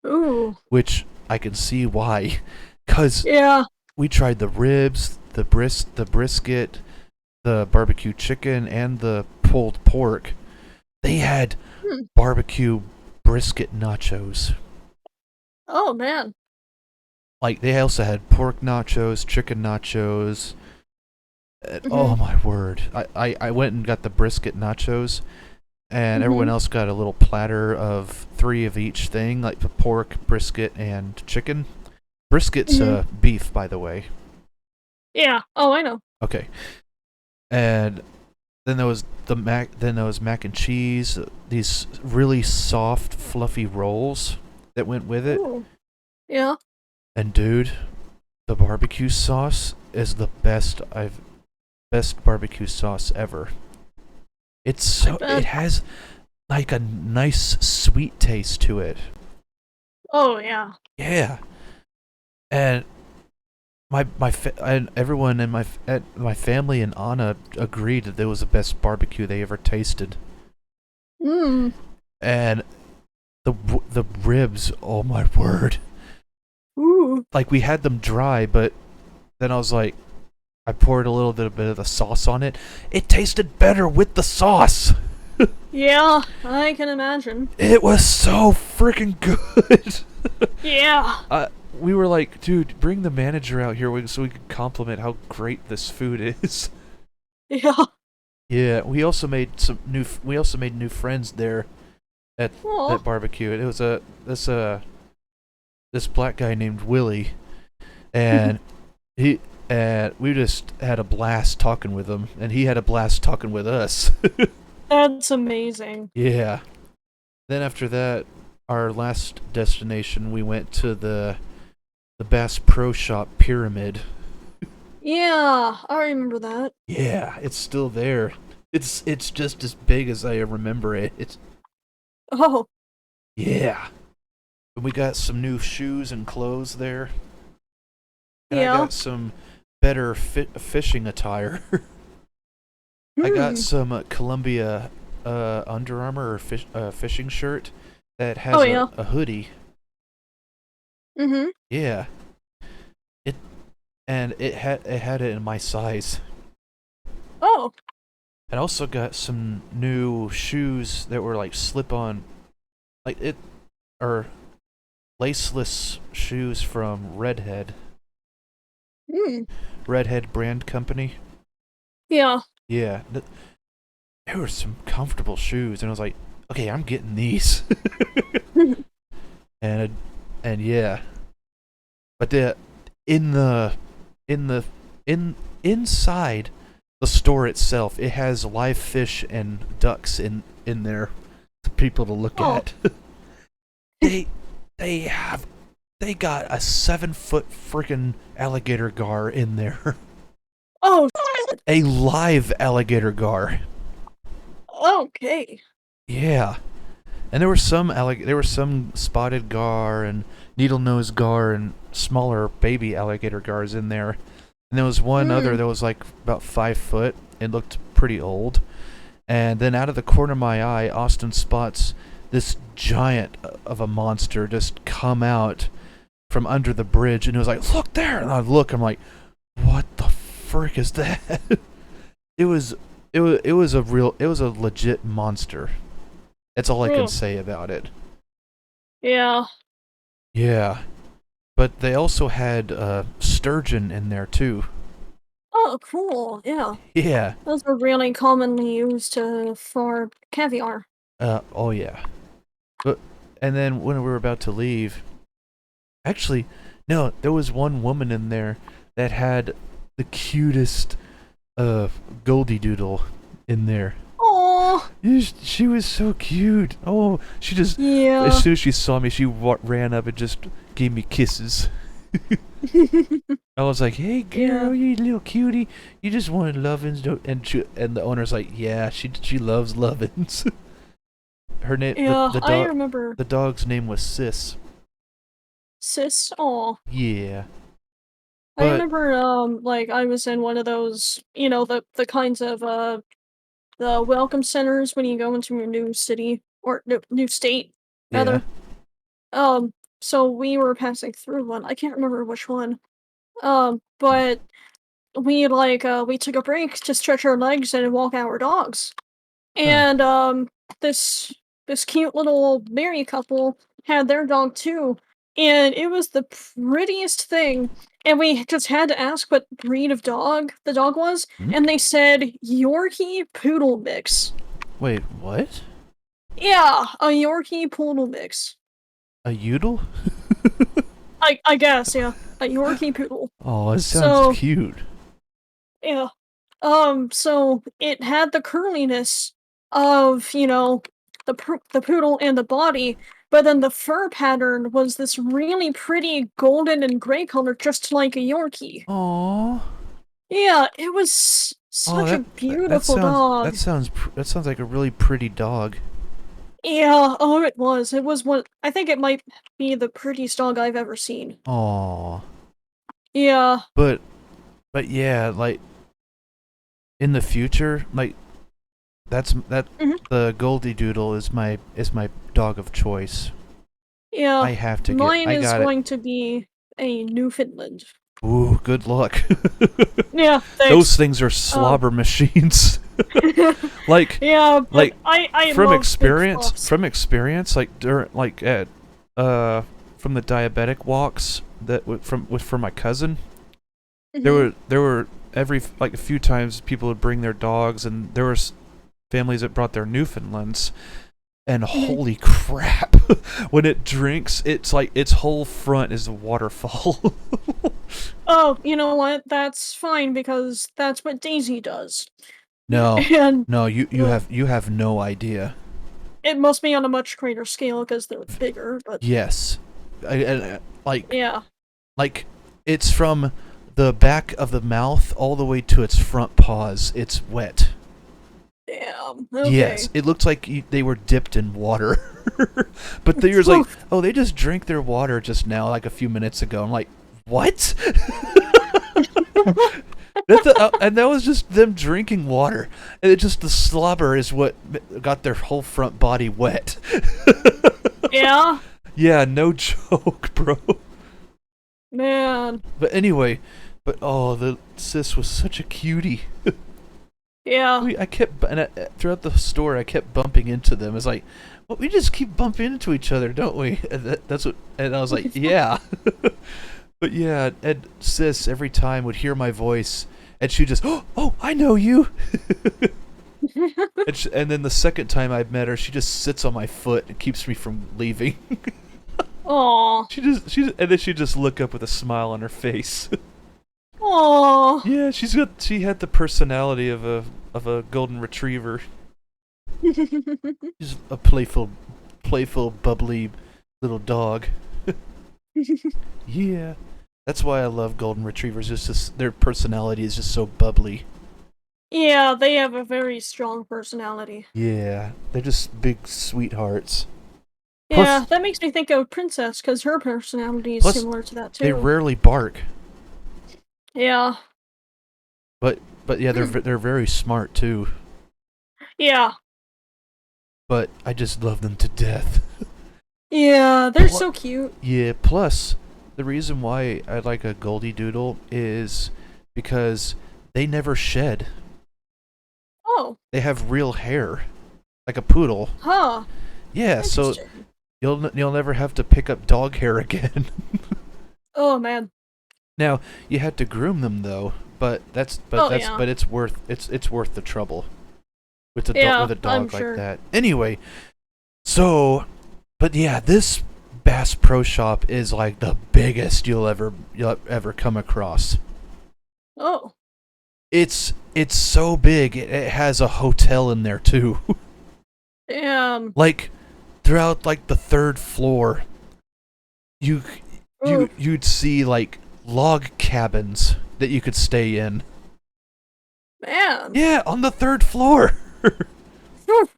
Ooh. Which I can see why, because Yeah. we tried the ribs, the brisket, the barbecue chicken, and the pulled pork. They had Hmm. barbecue brisket nachos. Oh man. Like, they also had pork nachos, chicken nachos. Mhm. Oh my word. I went and got the brisket nachos, and everyone Mhm. else got a little platter of 3 of each thing, like the pork, brisket, and chicken. Brisket's Mhm. beef, by the way. Yeah. Oh, I know. Okay. And then there was mac and cheese, these really soft, fluffy rolls that went with it. Ooh. Yeah. And dude, the barbecue sauce is the best barbecue sauce ever. I bet. It has like a nice sweet taste to it. Oh yeah. Yeah. And and everyone in my family and Anna agreed that it was the best barbecue they ever tasted. Hmm. And the ribs, oh my word. Ooh. Like, we had them dry, but then I was like, I poured a little bit of the sauce on it. It tasted better with the sauce. Yeah. I can imagine. It was so freaking good. Yeah. We were like, dude, bring the manager out here so we could compliment how great this food is. Yeah. Yeah, we also made new friends there at Aw. that barbecue. It was this black guy named Willie, and he we just had a blast talking with him, and he had a blast talking with us. That's amazing. Yeah. Then after that, our last destination, we went to the Bass Pro Shop Pyramid. Yeah. I remember that. Yeah, it's still there. It's just as big as I remember it. It's Oh. yeah. And we got some new shoes and clothes there, and I Yeah. got some better fishing attire. I got Hmm. some Columbia Under Armour fishing shirt that Oh has yeah. a hoodie. Mhm. Yeah, it and it had it in my size. Oh. I also got some new shoes that were like slip on, like it or laceless shoes from Hmm. Redhead brand company. Yeah. Yeah, there were some comfortable shoes, and I was like, okay, I'm getting these. and and yeah, but in the in the in inside the store itself, it has live fish and ducks in there for people to look Oh. at. they they have they got a 7-foot freaking alligator gar in there. Oh. A live alligator gar. Okay. Yeah. And there were some spotted gar and needle nose gar and smaller baby alligator gars in there. And there was one other Hmm. that was like about 5 foot. It looked pretty old. And then out of the corner of my eye, Austin spots this giant of a monster just come out from under the bridge, and it was like, "Look there!" And I look, I'm like, "What the frick is that?" it was it was a legit monster. That's all I can Oh. say about it. Yeah. Yeah, but they also had sturgeon in there too. Oh, cool. Yeah. Yeah. Those are really commonly used for caviar. Oh yeah. But and then when we were about to leave, actually, no, there was one woman in there that had the cutest uh Goldie Doodle in there. Oh, She was so cute. Oh, she just as yeah. soon as she saw me, she ran up and just gave me kisses. I was like, "Hey, Yeah. girl, you little cutie, you just wanted lovin's," and the owner's like, "Yeah, she loves lovin's." Her name, Yeah, I remember the dog's name was Sis. sis. Oh, Yeah, I but remember like I was in one of those, the kinds of the welcome centers when you go into a new city or new state yeah, rather. Um so we were passing through one. I can't remember which one. But we took a break to stretch our legs and walk our dogs. huh. And this this cute little married couple had their dog too, and it was the prettiest thing. And we just had to ask what breed of dog the dog was, Hmm? and they said Yorkie Poodle mix. Wait, what? Yeah, a Yorkie Poodle mix. A Udall? I guess, yeah, a Yorkie Poodle. Oh, it sounds So cute. yeah, so it had the curliness of, the poodle and the body, but then the fur pattern was this really pretty golden and gray color, just like a Yorkie. Aw. Yeah, it was Oh, such a beautiful that dog. sounds that sounds like a really pretty dog. Yeah, oh, it was. It was one. I think it might be the prettiest dog I've ever seen. Aw. Yeah. But yeah, like in the future, like that Mhm. the Goldie Doodle is my dog of choice. Yeah. I have to get. Mine I is got it. going to be a Newfoundland. Ooh, good luck. Yeah, Those thanks. things are Um, slobber machines. like yeah, but like I love big fluffs. from experience, like during like at uh from the diabetic walks that for my cousin, Mhm. there were every like a few times people would bring their dogs, and there was families that brought their Newfoundlands. And Mhm. holy crap, when it drinks, it's like its whole front is a waterfall. Oh, you know what? That's fine because that's what Daisy does. No, And no, uh, you have no idea. it must be on a much greater scale because they're bigger, but Yes, like yeah. like it's from the back of the mouth all the way to its front paws. It's wet. Damn. Yes, Okay. it looks like they were dipped in water. But the was like, oh, they just drank their water just now, like a few minutes ago. I'm like, what? And that was just them drinking water, and it just the slobber is what got their whole front body wet. Yeah, Yeah, no joke, bro. man. But anyway, but oh, the sis was such a cutie. Yeah. I kept throughout the store, I kept bumping into them. It's like, well, we just keep bumping into each other, don't we? And that's what. And I was like, yeah. But yeah, and sis every time would hear my voice, and she just, oh, I know you. And then the second time I met her, she just sits on my foot and keeps me from leaving. Aw. And then she just look up with a smile on her face. Aw. Yeah, she had the personality of a golden retriever. She's a playful, bubbly little dog. Yeah, that's why I love golden retrievers. Just their personality is just so bubbly. Yeah, they have a very strong personality. Yeah, they're just big sweethearts. Yeah, Plus, that makes me think of Princess, because her personality is plus similar to that they too. rarely bark. Yeah. But yeah, they're very smart too. Yeah. But I just love them to death. Yeah, they're Plus, so cute. yeah. Plus, the reason why I like a Goldie Doodle is because they never shed. Oh. They have real hair, like a poodle. Huh. Yeah. So Interesting. You'll never have to pick up dog hair again. Oh man. Now you had to groom them though, Oh yeah. but it's worth the trouble with Yeah, a I'm dog like sure. that. Anyway, so but yeah, this Bass Pro Shop is like the biggest you'll ever come across. Oh. It's so big. It has a hotel in there too. Damn. Like throughout like the third floor, you Oof. you'd see like log cabins that you could stay in. Man. Yeah, on the third floor. Oof.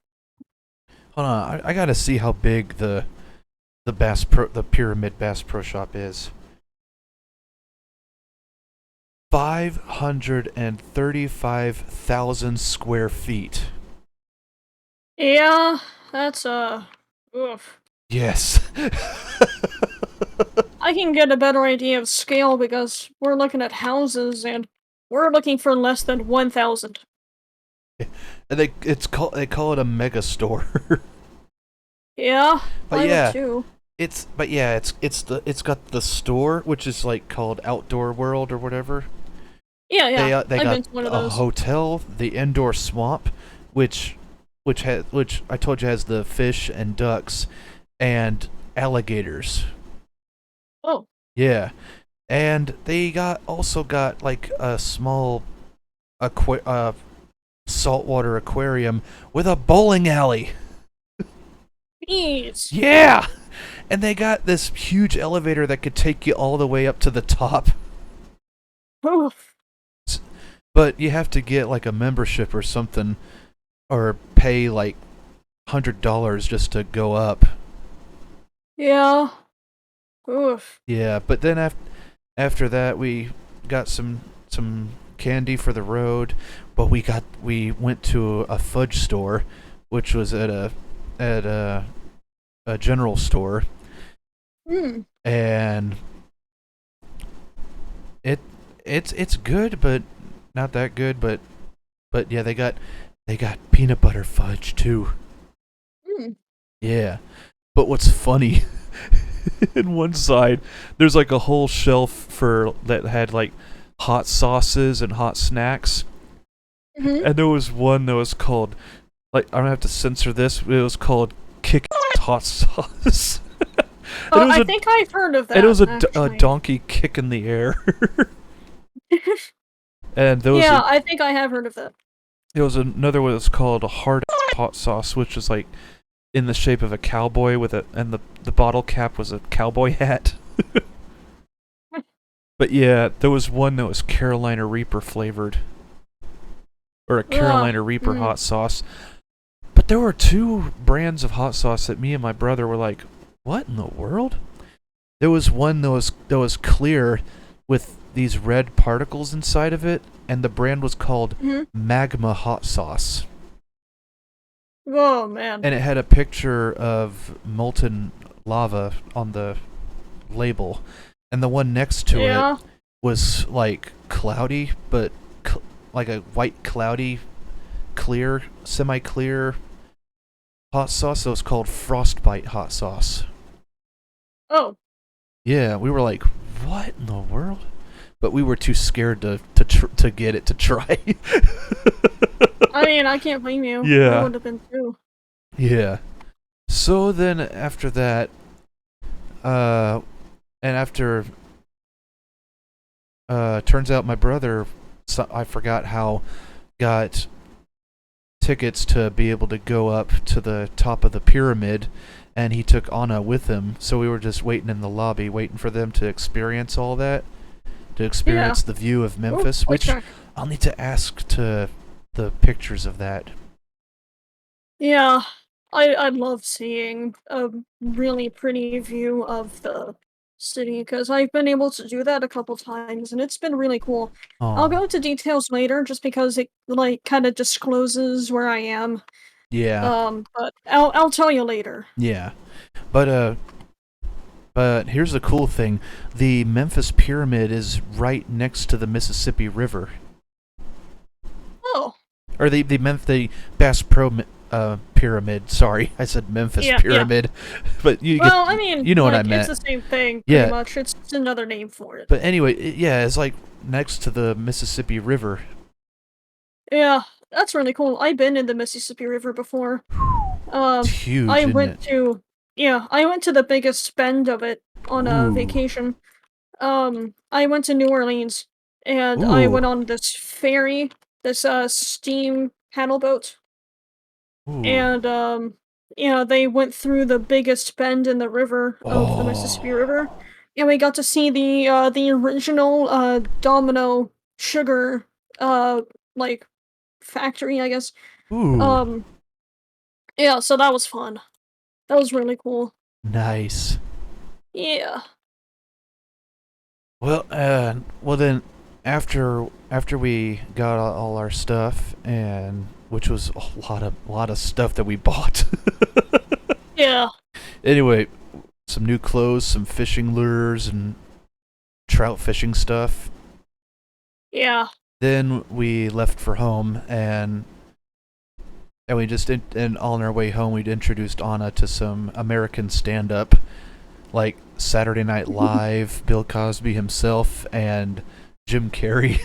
Hold on, I gotta see how big the Pyramid Bass Pro Shop is. 535,000 square feet. Yeah, that's oof. Yes. I can get a better idea of scale because we're looking at houses and we're looking for less than 1,000. And they call it a mega store. Yeah, But I would yeah, too. it's got the store which is like called Outdoor World or whatever. Yeah, yeah. They I've got been to one of a those. hotel, the indoor swamp, which which I told you has the fish and ducks and alligators. Oh, Yeah, and they also got like a small saltwater aquarium with a bowling alley. jeez. Yeah, and they got this huge elevator that could take you all the way up to the top. Oof. But you have to get like a membership or something, or pay like $100 just to go up. Yeah. Oof. Yeah, but then after that we got some candy for the road, but we went to a fudge store, which was at a general store, Hmm. and it it's good, but not that good. But yeah, they got peanut butter fudge too. Hmm. Yeah, but what's funny, in one side there's like a whole shelf for that had like hot sauces and hot snacks, Hmm. and there was one that was called, like, I'm gonna have to censor this. It was called Kick Hot Sauce. and Oh, it was I a think I've heard of and it that, was a actually. donkey kick in the air. And Yeah, I think I have heard of that. there was another one that was called a hard hot sauce, which was like in the shape of a cowboy with and the bottle cap was a cowboy hat. But yeah, there was one that was Carolina Reaper flavored, or a Ugh. Carolina Reaper Hmm. hot sauce. But there were two brands of hot sauce that me and my brother were like, "What in the world?" There was one that was clear with these red particles inside of it, and the brand was called Hmm. Magma Hot Sauce. Oh, man. And it had a picture of molten lava on the label, and the one next to it Yeah. was like cloudy, but like a white cloudy, clear, semi-clear hot sauce. So it was called Frostbite hot sauce. Oh. Yeah, we were like, "What in the world?" But we were too scared to get it to try. I mean, I can't blame you. I Yeah, would have been too. yeah. So then after that, uh, and after turns out my brother, I forgot how, got tickets to be able to go up to the top of the pyramid, and he took Anna with him. So we were just waiting in the lobby, waiting for them to experience all that, to Yeah. experience the view of Oh, Memphis, voice which crack. I'll need to ask to the pictures of that. Yeah. I love seeing a really pretty view of the city because I've been able to do that a couple times and it's been really cool. I'll Oh, go into details later just because it like kind of discloses where I am. yeah, But I'll tell you later. yeah. But here's the cool thing: the Memphis Pyramid is right next to the Mississippi River, Oh. or the Bass Pro pyramid. Sorry, I said Memphis Yeah, yeah. pyramid, but Well, I mean, you know what I like, it's meant. the same thing, pretty Yeah, much. It's just another name for it. but anyway, yeah, it's like next to the Mississippi River. Yeah, that's really cool. I've been in the Mississippi River before. It's Um, huge, I isn't went it? to yeah, I went to the biggest bend of it on a Ooh, vacation. I went to New Orleans, and I ooh, went on this ferry, this, steam paddle boat, ooh. and, they went through the biggest bend in the river of the Mississippi Oh, River, and we got to see the original, Domino sugar, uh, like, factory, I guess. ooh, Um, yeah, so that was fun. That was really cool. nice. Yeah. Well then, after we got all our stuff, and which was a lot of stuff that we bought. Yeah. Anyway, some new clothes, some fishing lures, and trout fishing stuff. Yeah. Then we left for home, and we just and on our way home, we'd introduced Anna to some American stand-up, like Saturday Night Live, Bill Cosby himself, and Jim Carrey.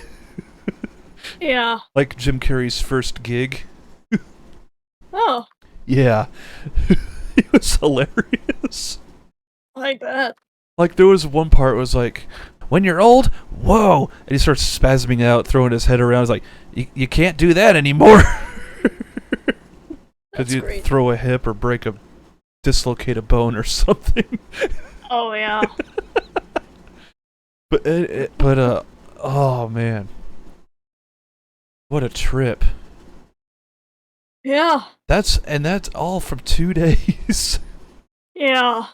Yeah. Like Jim Carrey's first gig. Oh, Yeah, it was hilarious. like that. Like there was one part was like, "When you're old, whoa!" and he starts spasming out, throwing his head around. He's like, "You can't do that anymore." Because That's you great. throw a hip or dislocate a bone or something. Oh, yeah. But oh man, what a trip! Yeah. That's all from 2 days. Yeah.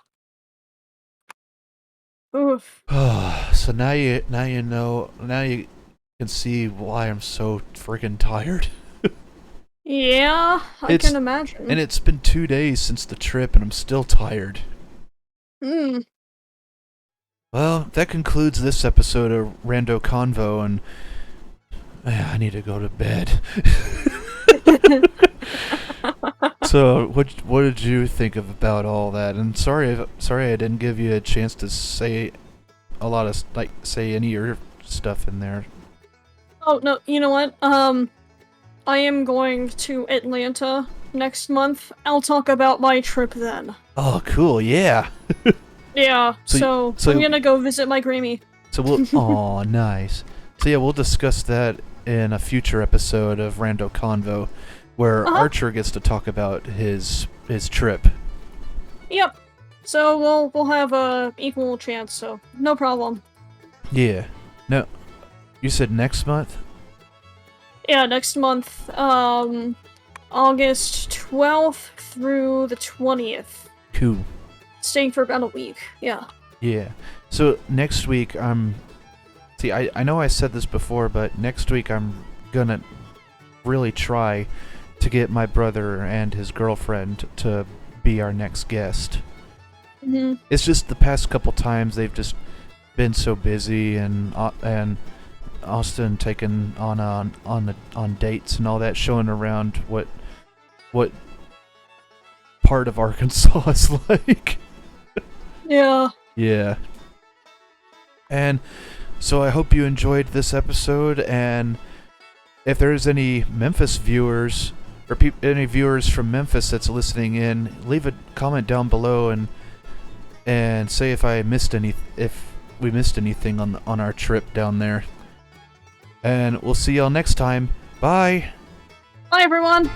Oof. So now you know, now you can see why I'm so freaking tired. Yeah, I can It's and imagine. it's been 2 days since the trip, and I'm still tired. Hmm. Well, that concludes this episode of RandoConvo, and I need to go to bed. So, what did you think about all that? And sorry I didn't give you a chance to say a lot of say any of your stuff in there. Oh, no, you know what? I am going to Atlanta next month. I'll talk about my trip then. Oh, cool, yeah. Yeah, So so so I'm gonna go visit my Grammy. so we'll oh nice. So yeah, we'll discuss that in a future episode of Rando Convo, where Uh-huh. Archer gets to talk about his trip. Yep. So we'll have a equal chance, so no problem. Yeah. No, you said next month? Yeah, next month, August 12th through the 20th. Cool. Staying for about a week. Yeah. Yeah. So next week see I know I said this before, but next week I'm gonna really try to get my brother and his girlfriend to be our next guest. Hmm. It's just the past couple times they've just been so busy, and Austin taken on dates and all that, showing around what part of Arkansas is like. Yeah. Yeah. And so I hope you enjoyed this episode, and if there's any Memphis viewers or any viewers from Memphis that's listening in, leave a comment down below and say if we missed anything on our trip down there. And we'll see y'all next time. Bye. Bye, everyone.